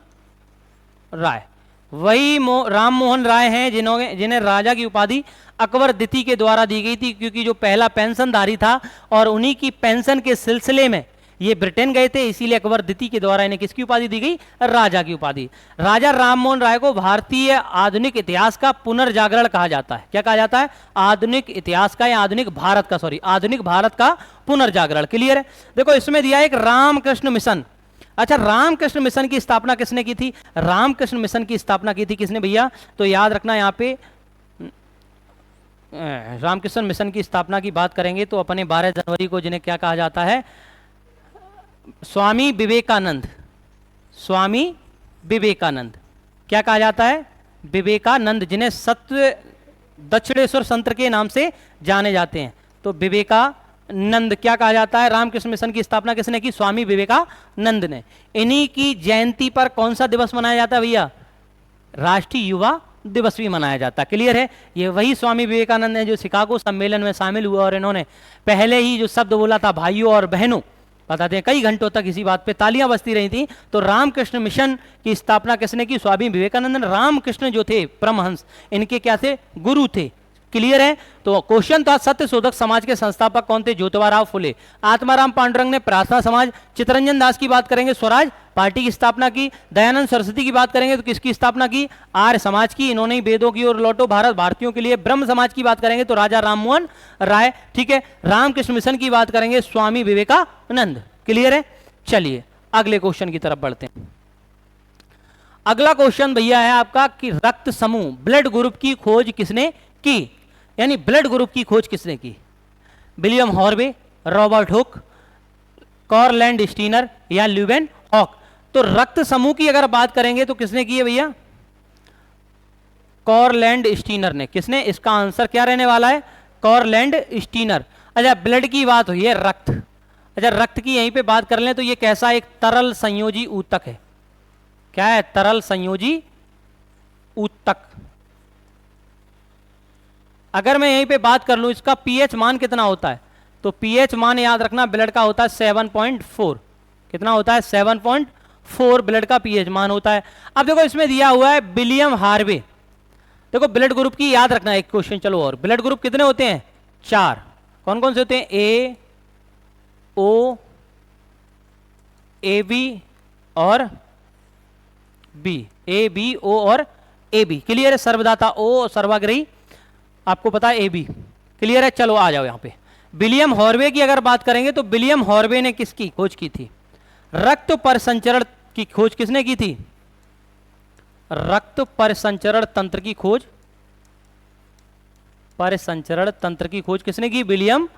राय। वही राम मोहन राय हैं जिन्हें राजा की उपाधि अकबर द्वितीय के द्वारा दी गई थी, क्योंकि जो पहला पेंशनधारी था और उन्हीं की पेंशन के सिलसिले में ये ब्रिटेन गए थे, इसीलिए अकबर द्वितीय के द्वारा इन्हें किसकी उपाधि दी गई? राजा की उपाधि। राजा राममोहन राय को भारतीय आधुनिक इतिहास का पुनर्जागरण कहा जाता है। क्या कहा जाता है? आधुनिक इतिहास का या आधुनिक भारत का, सॉरी, आधुनिक भारत का पुनर्जागरण। क्लियर है? देखो इसमें दिया एक रामकृष्ण मिशन। अच्छा, रामकृष्ण मिशन की स्थापना किसने की थी? रामकृष्ण मिशन की स्थापना की थी किसने भैया? तो याद रखना यहाँ पे रामकृष्ण मिशन की स्थापना की बात करेंगे तो अपने 12 जनवरी को जिन्हें क्या कहा जाता है? स्वामी विवेकानंद। स्वामी विवेकानंद क्या कहा जाता है? विवेकानंद, जिन्हें सत्य दक्षिणेश्वर संत के नाम से जाने जाते हैं। तो विवेकानंद क्या कहा जाता है? रामकृष्ण मिशन की स्थापना किसने की? स्वामी विवेकानंद ने। इन्हीं की जयंती पर कौन सा दिवस मनाया जाता है भैया? राष्ट्रीय युवा दिवस भी मनाया जाता है। क्लियर है? ये वही स्वामी विवेकानंद है जो शिकागो सम्मेलन में शामिल हुए और इन्होंने पहले ही जो शब्द बोला था भाइयों और बहनों, बताते हैं कई घंटों तक इसी बात पे तालियां बजती रही थी। तो रामकृष्ण मिशन की स्थापना किसने की? स्वामी विवेकानंद। रामकृष्ण जो थे परमहंस, इनके क्या थे? गुरु थे। क्लियर है? तो क्वेश्चन था सत्य शोधक समाज के संस्थापक कौन थे? ज्योतिबा फुले। आत्माराम पांडुरंग ने प्रार्थना समाज। चित्तरंजन दास की बात करेंगे, स्वराज पार्टी की स्थापना की। दयानंद सरस्वती की बात करेंगे तो किसकी स्थापना की? आर्य समाज की। इन्होंने ही वेदों की ओर लौटो भारत भारतीयों के लिए। ब्रह्म समाज की बात करेंगे तो राजा राममोहन राय। ठीक है? रामकृष्ण मिशन की बात करेंगे स्वामी विवेकानंद। क्लियर है? चलिए अगले क्वेश्चन की तरफ बढ़ते हैं। अगला क्वेश्चन भैया है आपका कि रक्त समूह ब्लड ग्रुप की खोज किसने की? यानी ब्लड ग्रुप की खोज किसने की? William Harvey, Robert Hooke, Karl Landsteiner या ल्यूवेन हॉक। तो रक्त समूह की अगर बात करेंगे तो किसने की है भैया? कॉरलैंड स्टीनर ने। किसने? इसका आंसर क्या रहने वाला है? कॉरलैंड स्टीनर। अच्छा, ब्लड की बात हुई है, रक्त। अच्छा, रक्त की यहीं पे बात कर लें तो ये कैसा एक तरल संयोजी ऊतक है। क्या है? तरल संयोजी ऊतक। अगर मैं यहीं पे बात कर लूं इसका पीएच मान कितना होता है, तो पीएच मान याद रखना ब्लड का होता है 7.4। कितना होता है? 7.4 ब्लड का पीएच मान होता है। अब देखो इसमें दिया हुआ है विलियम हार्वे। देखो ब्लड ग्रुप की याद रखना, एक क्वेश्चन चलो और। ब्लड ग्रुप कितने होते हैं? 4। कौन कौन से होते हैं? ए, ओ, ए बी और बी। ए बी ओ और ए बी। क्लियर है? सर्वदाता ओ, सर्वाग्रही आपको पता है ए बी। क्लियर है? चलो आ जाओ यहां पे। विलियम हॉर्वे की अगर बात करेंगे तो विलियम हॉर्वे ने किसकी खोज की थी? रक्त परिसंचरण की खोज किसने की थी? रक्त परिसंचरण तंत्र की खोज। परिसंचरण तंत्र की खोज किसने की? विलियम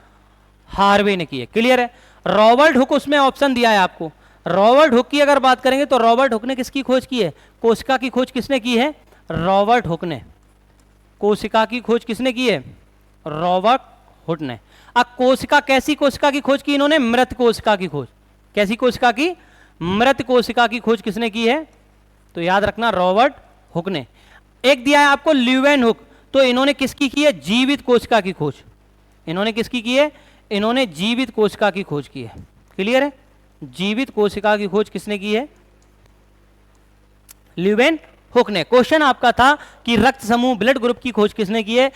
हार्वे ने की है। क्लियर है? रॉबर्ट हुक उसमें ऑप्शन दिया है आपको। रॉबर्ट हुक की अगर बात करेंगे तो रॉबर्ट हुक ने किसकी खोज की है? कोशिका की खोज किसने की है? रॉबर्ट हुक ने। कोशिका की खोज किसने की है? रॉबर्ट हुक ने। अब कोशिका, कैसी कोशिका की खोज की इन्होंने? मृत कोशिका की खोज। कैसी कोशिका की? मृत कोशिका की खोज किसने की है? तो याद रखना रॉबर्ट हुक ने। एक दिया है आपको ल्यूवेन हुक, तो इन्होंने किसकी की है? जीवित कोशिका की खोज। इन्होंने किसकी की है? इन्होंने जीवित कोशिका की खोज की है। क्लियर है? जीवित कोशिका की खोज किसने की है? ल्यूवेन हुक ने। क्वेश्चन आपका था कि रक्त समूह ब्लड ग्रुप की खोज किसने की है,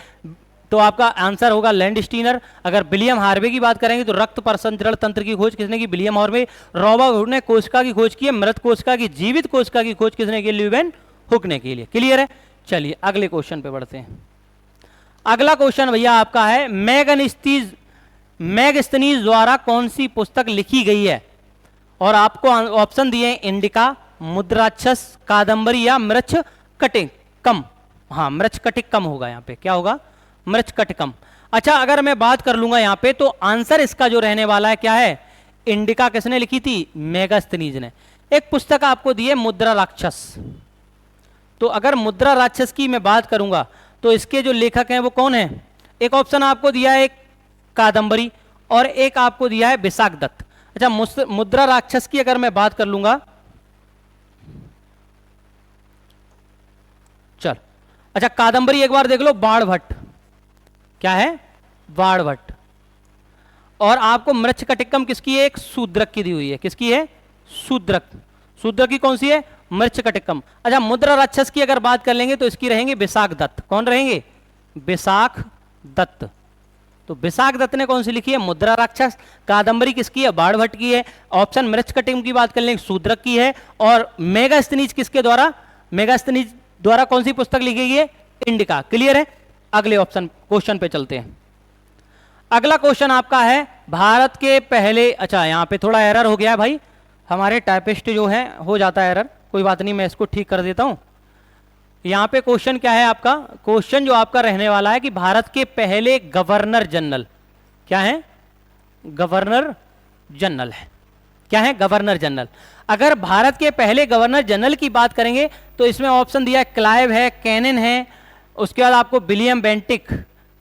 तो आपका आंसर होगा लैंडस्टीनर। अगर विलियम हार्वे की बात करेंगे तो रक्त परिसंचरण तंत्र की खोज किसने की? William Harvey. रॉबर्ट हुक ने कोशिका की खोज की है, मृत कोशिका की। जीवित कोशिका की खोज किसने की? ल्यूवेन हुक ने की। क्लियर है? चलिए अगले क्वेश्चन पे बढ़ते हैं। अगला क्वेश्चन भैया आपका है मैगस्थनीज द्वारा कौन सी पुस्तक लिखी गई है? और आपको ऑप्शन दिए इंडिका, मुद्राक्षस, कादंबरी या मृच्छकटिकम। हाँ, मृच्छकटिकम होगा यहाँ पे। क्या होगा? मृच्छकटिकम। अच्छा, अगर मैं बात कर लूंगा यहाँ पे तो आंसर इसका जो रहने वाला है क्या है? इंडिका किसने लिखी थी? मेगास्थनीज ने। एक पुस्तक आपको दी है मुद्रा राक्षस। तो अगर मुद्रा राक्षस की मैं बात करूंगा तो इसके जो लेखक हैं वो कौन है? एक ऑप्शन आपको दिया है कादंबरी और एक आपको दिया है विशाख दत्त। अच्छा, मुद्रा राक्षस की अगर मैं बात कर लूंगा, चल अच्छा कादंबरी एक बार देख लो, बाणभट्ट। क्या है? बाणभट्ट। और आपको मृच्छकटिकम किसकी है? एक शूद्रक की दी हुई है। किसकी है? शूद्रक। शूद्रक की कौन सी है? मृच्छकटिकम। अच्छा, मुद्रा राक्षस की अगर बात कर लेंगे तो इसकी रहेंगे विशाख दत्त। कौन रहेंगे? विशाख दत्त। तो विशाख दत्त ने कौन सी लिखी है? मुद्रा राक्षस। कादंबरी किसकी है? बाणभट्ट की है। ऑप्शन मृच्छकटिकम की बात कर लेंगे, शूद्रक की है। और मेगास्थनीज किसके द्वारा? मेगास्थनीज द्वारा कौन सी पुस्तक लिखी गई है? इंडिका। क्लियर है? अगले ऑप्शन क्वेश्चन पे चलते हैं। अगला क्वेश्चन आपका है भारत के पहले, अच्छा यहां पे थोड़ा एरर हो गया है भाई, हमारे टाइपिस्ट जो है हो जाता है एरर, कोई बात नहीं, मैं इसको ठीक कर देता हूं। यहां पे क्वेश्चन क्या है आपका? क्वेश्चन जो आपका रहने वाला है कि भारत के पहले गवर्नर जनरल क्या है? गवर्नर जनरल है। क्या है? Governor general. अगर भारत के पहले गवर्नर जनरल की बात करेंगे तो इसमें ऑप्शन दिया है क्लाइव है, कैनन है, उसके बाद आपको विलियम बेंटिक,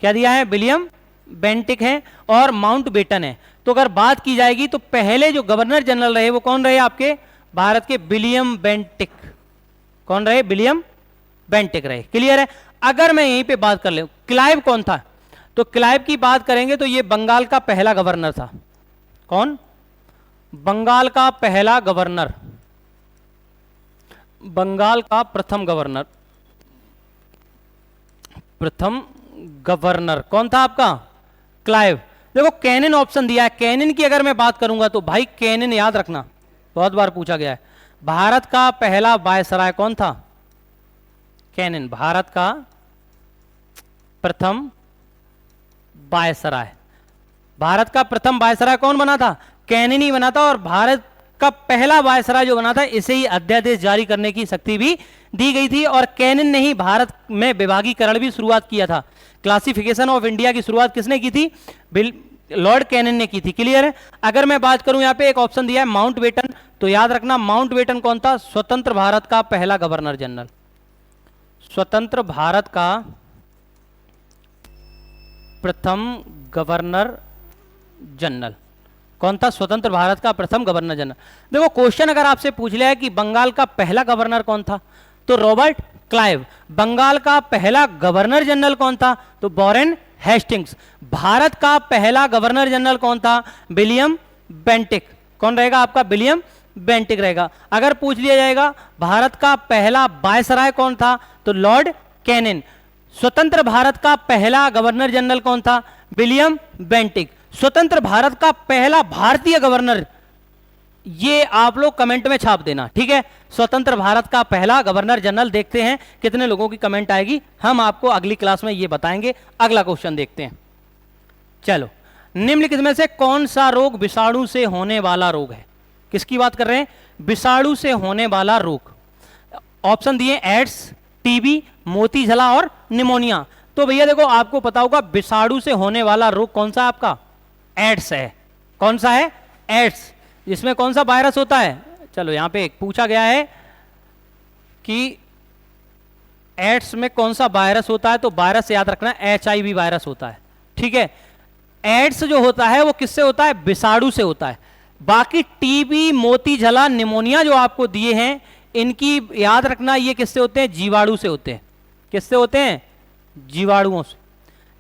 क्या दिया है? विलियम बेंटिक है, और माउंट बेटन है। तो अगर बात की जाएगी तो पहले जो गवर्नर जनरल रहे वो कौन रहे आपके भारत के? William Bentinck. कौन रहे? विलियम बेंटिक रहे। क्लियर है? अगर मैं यहीं पे बात कर लूं क्लाइव कौन था, तो क्लाइव की बात करेंगे तो ये बंगाल का पहला गवर्नर था। कौन? बंगाल का पहला गवर्नर, बंगाल का प्रथम गवर्नर, प्रथम गवर्नर कौन था आपका? क्लाइव। देखो कैनन ऑप्शन दिया है, कैनन की अगर मैं बात करूंगा तो भाई कैनन याद रखना, बहुत बार पूछा गया है। भारत का पहला वायसराय कौन था? कैनन। भारत का प्रथम वायसराय, भारत का प्रथम वायसराय कौन बना था? कैनन ही बना था। और भारत का पहला वायसराय जो बना था इसे ही अध्यादेश जारी करने की शक्ति भी दी गई थी, और कैनन ने ही भारत में विभागीकरण भी शुरुआत किया था। क्लासिफिकेशन ऑफ इंडिया की शुरुआत किसने की थी? लॉर्ड कैनन ने की थी। क्लियर है? अगर मैं बात करूं यहां पे एक ऑप्शन दिया है माउंट बेटन, तो याद रखना माउंट बेटन कौन था? स्वतंत्र भारत का पहला गवर्नर जनरल। स्वतंत्र भारत का प्रथम गवर्नर जनरल कौन था? स्वतंत्र भारत का प्रथम गवर्नर जनरल। देखो क्वेश्चन अगर आपसे पूछ लिया है कि बंगाल का पहला गवर्नर कौन था, तो रॉबर्ट क्लाइव। बंगाल का पहला गवर्नर जनरल कौन था? तो वॉरेन हेस्टिंग्स। भारत का पहला गवर्नर जनरल कौन था? William Bentinck. कौन रहेगा आपका? विलियम बेंटिक रहेगा। अगर पूछ लिया जाएगा भारत का पहला वायसराय कौन था, तो लॉर्ड कैनन। स्वतंत्र भारत का पहला गवर्नर जनरल कौन था? William Bentinck. स्वतंत्र भारत का पहला भारतीय गवर्नर, ये आप लोग कमेंट में छाप देना, ठीक है? स्वतंत्र भारत का पहला गवर्नर जनरल। देखते हैं कितने लोगों की कमेंट आएगी, हम आपको अगली क्लास में ये बताएंगे। अगला क्वेश्चन देखते हैं। चलो, निम्नलिखित में से कौन सा रोग विषाणु से होने वाला रोग है? किसकी बात कर रहे हैं? विषाणु से होने वाला रोग। ऑप्शन दिए एड्स, टीबी, मोती झला और निमोनिया। तो भैया देखो आपको पता होगा विषाणु से होने वाला रोग कौन सा आपका? एड्स है। कौन सा है? एड्स। जिसमें कौन सा वायरस होता है? चलो यहां पे पूछा गया है कि एड्स में कौन सा वायरस होता है, तो वायरस याद रखना HIV वायरस होता है, ठीक है? एड्स जो होता है वो किससे होता है? विषाणु से होता है। बाकी टीबी, मोती झला, निमोनिया जो आपको दिए हैं इनकी याद रखना ये किससे होते हैं? जीवाणु से होते हैं। किससे होते हैं? जीवाणुओं से।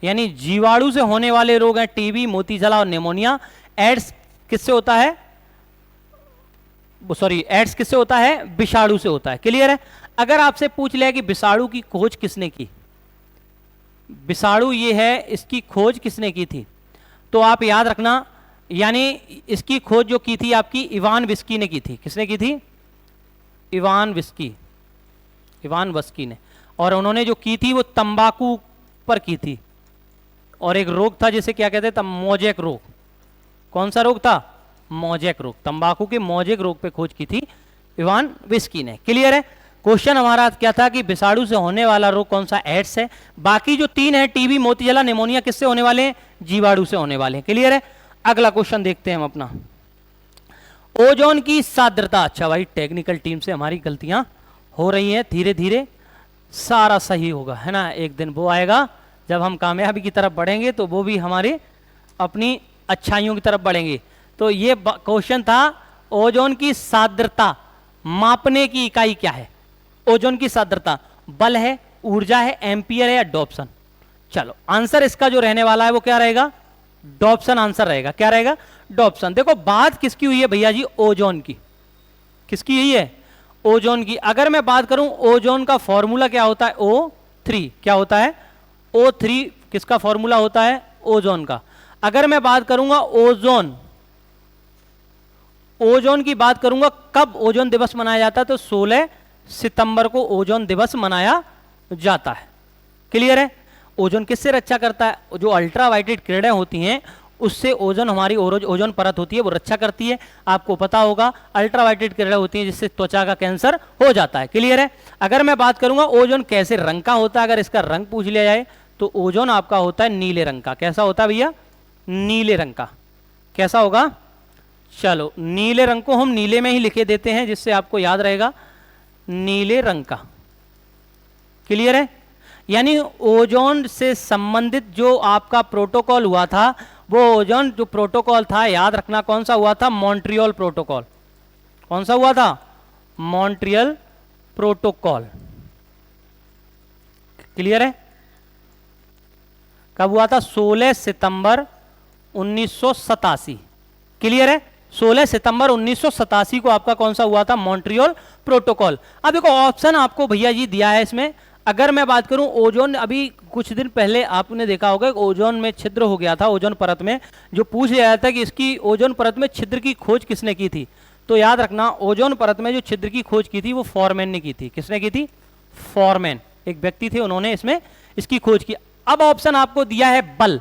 यानी जीवाणु से होने वाले रोग हैं टीबी, मोती झला और निमोनिया। एड्स किससे होता है? सॉरी, एड्स किससे होता है? विषाणु से होता है। क्लियर है? अगर आपसे पूछ लिया कि विषाणु की खोज किसने की, विषाणु ये है इसकी खोज किसने की थी, तो आप याद रखना, यानी इसकी खोज जो की थी आपकी इवान विस्की ने की थी। किसने की थी? इवान विस्की, इवान वस्की ने। और उन्होंने जो की थी वो तंबाकू पर की थी, और एक रोग था जिसे क्या कहते थे? मोजेक रोग। कौन सा रोग था? मोजेक रोग। तंबाकू के मोजेक रोग पे खोज की थी इवान विस्की ने। क्लियर है? क्वेश्चन हमारा क्या था कि विषाणु से होने वाला रोग कौन सा? एड्स है। बाकी जो तीन है टीबी, मोती झला, निमोनिया किससे होने वाले हैं? जीवाणु से होने वाले हैं। क्लियर है? अगला क्वेश्चन देखते हैं हम अपना। ओजोन की सांद्रता। अच्छा भाई, टेक्निकल टीम से हमारी गलतियां हो रही हैं, धीरे धीरे सारा सही होगा, है ना? एक दिन वो आएगा जब हम कामयाबी की तरफ बढ़ेंगे तो वो भी हमारे अपनी अच्छाइयों की तरफ बढ़ेंगे। तो ये क्वेश्चन था ओजोन की सांद्रता मापने की इकाई क्या है? ओजोन की सांद्रता बल है, ऊर्जा है, एम्पियर है या डॉप्सन? चलो आंसर इसका जो रहने वाला है वो क्या रहेगा? डॉप्सन आंसर रहेगा। क्या रहेगा? डॉप्सन। देखो बात किसकी हुई है भैया जी? ओजोन की। किसकी हुई है? ओजोन की। अगर मैं बात करूं ओजोन का फॉर्मूला क्या होता है, O3 क्या होता है, O3 किसका फॉर्मूला होता है, ओजोन का। अगर मैं बात करूंगा ओजोन, ओजोन की बात करूंगा, कब ओजोन दिवस मनाया जाता है, तो 16 सितंबर को ओजोन दिवस मनाया जाता है। क्लियर है। ओजोन किससे रक्षा करता है, जो अल्ट्रावायलेट किरणें होती हैं उससे ओजोन, हमारी ओजोन परत होती है वो रक्षा करती है। आपको पता होगा अल्ट्रावायलेट किरणें होती हैं जिससे त्वचा का कैंसर हो जाता है। क्लियर है। अगर मैं बात करूंगा ओजोन कैसे रंग का होता है, अगर इसका रंग पूछ लिया जाए तो ओजोन आपका होता है नीले रंग का। कैसा होता है भैया, नीले रंग का। कैसा होगा, चलो नीले रंग को हम नीले में ही लिखे देते हैं जिससे आपको याद रहेगा, नीले रंग का। क्लियर है। यानी ओजोन से संबंधित जो आपका प्रोटोकॉल हुआ था, वो ओजोन जो प्रोटोकॉल था, याद रखना कौन सा हुआ था, मॉन्ट्रियल प्रोटोकॉल। कौन सा हुआ था, मॉन्ट्रियल प्रोटोकॉल। क्लियर है। कब हुआ था, 16 सितंबर 1987। क्लियर है। 16 सितंबर 1987 को आपका कौन सा हुआ था, मॉन्ट्रियल प्रोटोकॉल। अब देखो ऑप्शन आपको भैया जी दिया है इसमें। अगर मैं बात करूं ओजोन, अभी कुछ दिन पहले आपने देखा होगा ओजोन में छिद्र हो गया था, ओजोन परत में, जो पूछ लिया था कि इसकी ओजोन परत में छिद्र की खोज किसने की थी। तो याद रखना ओजोन परत में जो छिद्र की खोज की थी वो फॉरमैन ने की थी। किसने की थी, फॉरमैन, एक व्यक्ति थे, उन्होंने इसमें इसकी खोज की। अब ऑप्शन आपको दिया है बल,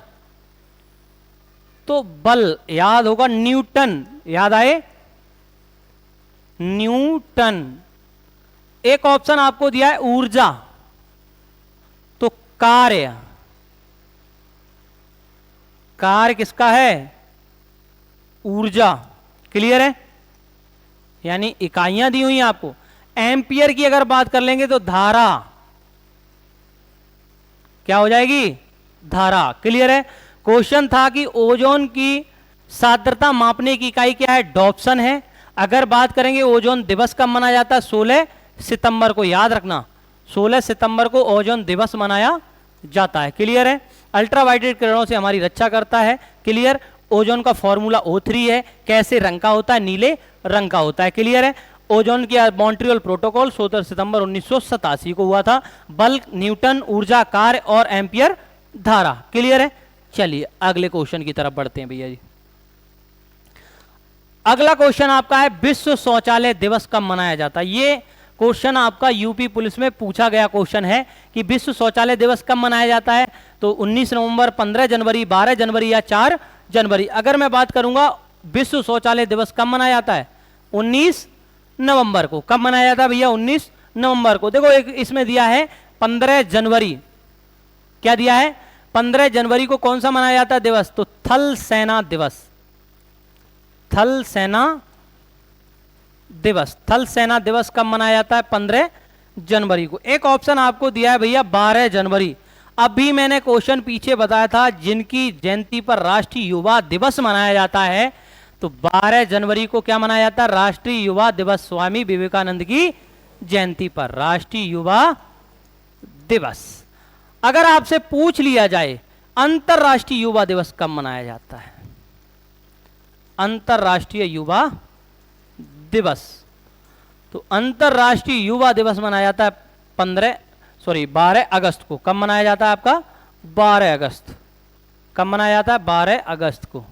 तो बल याद होगा न्यूटन, याद आए, न्यूटन। एक ऑप्शन आपको दिया है ऊर्जा, तो कार्य, कार्य किसका है, ऊर्जा। क्लियर है। यानी इकाइयां दी हुई हैं आपको। एम्पियर की अगर बात कर लेंगे तो धारा, क्या हो जाएगी, धारा। क्लियर है। क्वेश्चन था कि ओजोन की सांद्रता मापने की इकाई क्या है, डॉप्सन है। अगर बात करेंगे ओजोन दिवस कब मनाया जाता है, 16 सितंबर को। याद रखना 16 सितंबर को ओजोन दिवस मनाया जाता है। क्लियर है। अल्ट्रावायलेट किरणों से हमारी रक्षा करता है। क्लियर। ओजोन का फॉर्मूला O3 है। कैसे रंग का होता है, नीले रंग का होता है। क्लियर है। ओजोन की मॉन्ट्रियल प्रोटोकॉल 16 सितंबर 1987 को हुआ था। बल न्यूटन, ऊर्जा कार्य और एम्पियर धारा। क्लियर है। चलिए अगले क्वेश्चन की तरफ बढ़ते हैं भैया जी। अगला क्वेश्चन आपका है विश्व शौचालय दिवस कब मनाया जाता है। ये क्वेश्चन आपका यूपी पुलिस में पूछा गया क्वेश्चन है कि विश्व शौचालय दिवस कब मनाया जाता है, तो 19 नवंबर, 15 जनवरी, 12 जनवरी या 4 जनवरी। अगर मैं बात करूंगा विश्व शौचालय दिवस कब मनाया जाता है, 19 नवंबर को। कब मनाया जाता है भैया, 19 नवंबर को। देखो एक इसमें दिया है 15 जनवरी, क्या दिया है, 15 जनवरी को कौन सा मनाया जाता है दिवस, तो थल सेना दिवस। थल सेना दिवस, थल सेना दिवस कब मनाया जाता है, 15 जनवरी को। एक ऑप्शन आपको दिया है भैया 12 जनवरी। अभी मैंने क्वेश्चन पीछे बताया था जिनकी जयंती पर राष्ट्रीय युवा दिवस मनाया जाता है, तो 12 जनवरी को क्या मनाया जाता है, राष्ट्रीय युवा दिवस, स्वामी विवेकानंद की जयंती पर राष्ट्रीय युवा दिवस। अगर आपसे पूछ लिया जाए अंतरराष्ट्रीय युवा दिवस कब मनाया जाता है, अंतरराष्ट्रीय युवा दिवस, तो अंतरराष्ट्रीय युवा दिवस मनाया जाता है 12 अगस्त को। कब मनाया जाता है आपका, 12 अगस्त। कब मनाया जाता है, 12 अगस्त को।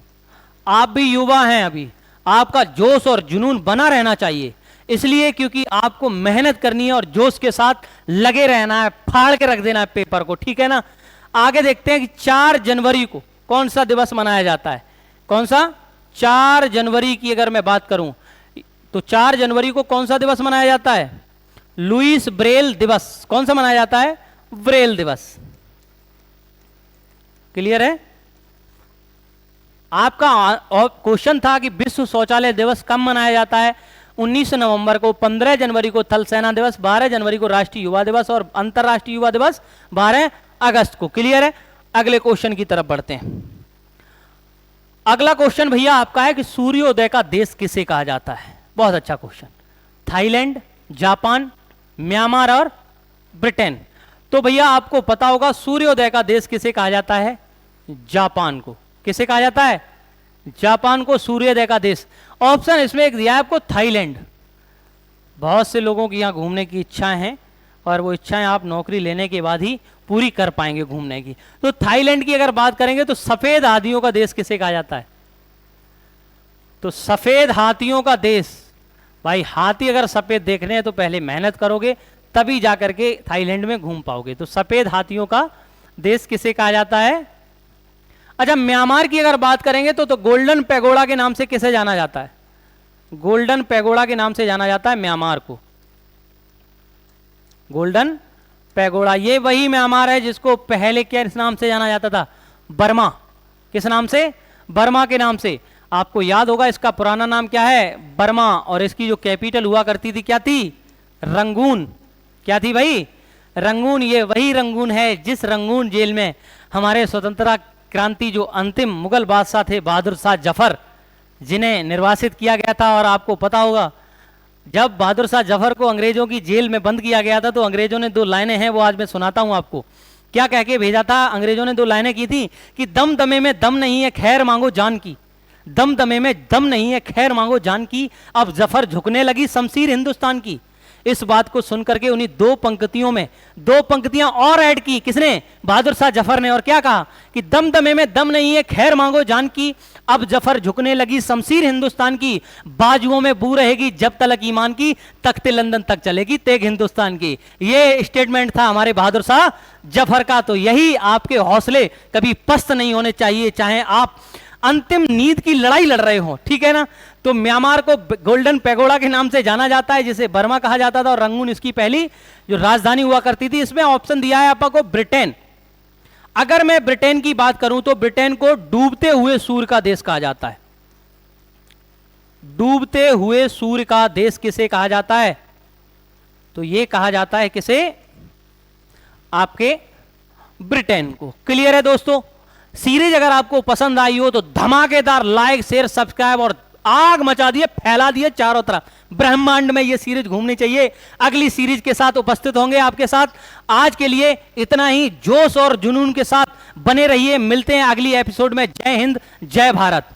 आप भी युवा हैं, अभी आपका जोश और जुनून बना रहना चाहिए, इसलिए क्योंकि आपको मेहनत करनी है और जोश के साथ लगे रहना है, फाड़ के रख देना है पेपर को, ठीक है ना। आगे देखते हैं कि 4 जनवरी को कौन सा दिवस मनाया जाता है, कौन सा, 4 जनवरी की अगर मैं बात करूं तो 4 जनवरी को कौन सा दिवस मनाया जाता है, लुईस ब्रेल दिवस। कौन सा मनाया जाता है, ब्रेल दिवस। क्लियर है। आपका क्वेश्चन था कि विश्व शौचालय दिवस कब मनाया जाता है, 19 नवंबर को, 15 जनवरी को थल सेना दिवस, 12 जनवरी को राष्ट्रीय युवा दिवस और अंतरराष्ट्रीय युवा दिवस 12 अगस्त को। क्लियर है। अगले क्वेश्चन की तरफ बढ़ते हैं। अगला क्वेश्चन भैया आपका है कि सूर्योदय का देश किसे कहा जाता है। बहुत अच्छा क्वेश्चन। थाईलैंड, जापान, म्यांमार और ब्रिटेन। तो भैया आपको पता होगा सूर्योदय का देश किसे कहा जाता है, जापान को। किसे कहा जाता है, जापान को सूर्योदय का देश। ऑप्शन इसमें एक दिया है आपको थाईलैंड, बहुत से लोगों की यहाँ घूमने की इच्छाएं हैं और वो इच्छाएं आप नौकरी लेने के बाद ही पूरी कर पाएंगे घूमने की। तो थाईलैंड की अगर बात करेंगे तो सफेद हाथियों का देश किसे कहा जाता है? तो सफेद हाथियों का देश, भाई हाथी अगर सफेद देखने हैं तो पहले मेहनत करोगे तभी जाकर के थाईलैंड में घूम पाओगे। तो सफेद हाथियों का देश किसे कहा जाता है? अच्छा, म्यांमार की अगर बात करेंगे तो गोल्डन पैगोडा के नाम से किसे जाना जाता है? गोल्डन पैगोडा के नाम से जाना जाता है म्यांमार को। गोल्डन पैगोडा, ये वही म्यांमार है जिसको पहले किस नाम से जाना जाता था? बर्मा। किस नाम से? बर्मा के नाम से। आपको याद होगा इसका पुराना नाम क्या है? बर्मा। और इसकी जो कैपिटल हुआ करती थी क्या थी? रंगून। क्या थी भाई? रंगून। ये वही रंगून है जिस रंगून जेल में हमारे स्वतंत्रता क्रांति जो अंतिम मुगल बादशाह थे बहादुर शाह जफर, जिन्हें निर्वासित किया गया था। और आपको पता होगा जब बहादुर शाह जफर को अंग्रेजों की जेल में बंद किया गया था तो अंग्रेजों ने 2 लाइनें हैं, वो आज मैं सुनाता हूं आपको। क्या कह के भेजा था अंग्रेजों ने? 2 लाइनें की थी कि दम दमे में दम नहीं है खैर मांगो जान की। दम दमे में दम नहीं है खैर मांगो जान की, अब जफर झुकने लगी शमशीर हिंदुस्तान की। इस बात को सुनकर के उन्हीं 2 पंक्तियों में 2 पंक्तियां और ऐड की। किसने? बहादुर शाह जफर ने। और क्या कहा कि दम दमे में दम नहीं है खैर मांगो जान की, अब जफर झुकने लगी शमशीर हिंदुस्तान की, बाजुओं में बू रहेगी जब तलक ईमान की, तख्ते लंदन तक चलेगी तेग हिंदुस्तान की। ये स्टेटमेंट था हमारे बहादुर शाह जफर का। तो यही आपके हौसले कभी पस्त नहीं होने चाहिए, चाहे आप अंतिम नींद की लड़ाई लड़ रहे हो, ठीक है ना। तो म्यांमार को गोल्डन पैगोडा के नाम से जाना जाता है, जिसे बर्मा कहा जाता था, और रंगून इसकी पहली जो राजधानी हुआ करती थी। इसमें ऑप्शन दिया है आपको ब्रिटेन। अगर मैं ब्रिटेन की बात करूं तो ब्रिटेन को डूबते हुए सूर्य का देश कहा जाता है। डूबते हुए सूर्य का देश किसे कहा जाता है? तो यह कहा जाता है किसे? आपके ब्रिटेन को। क्लियर है दोस्तों? सीरीज अगर आपको पसंद आई हो तो धमाकेदार लाइक शेयर सब्सक्राइब और आग मचा दिए, फैला दिए चारों तरफ। ब्रह्मांड में ये सीरीज घूमनी चाहिए। अगली सीरीज के साथ उपस्थित होंगे आपके साथ। आज के लिए इतना ही। जोश और जुनून के साथ बने रहिए। मिलते हैं अगली एपिसोड में। जय हिंद, जय भारत।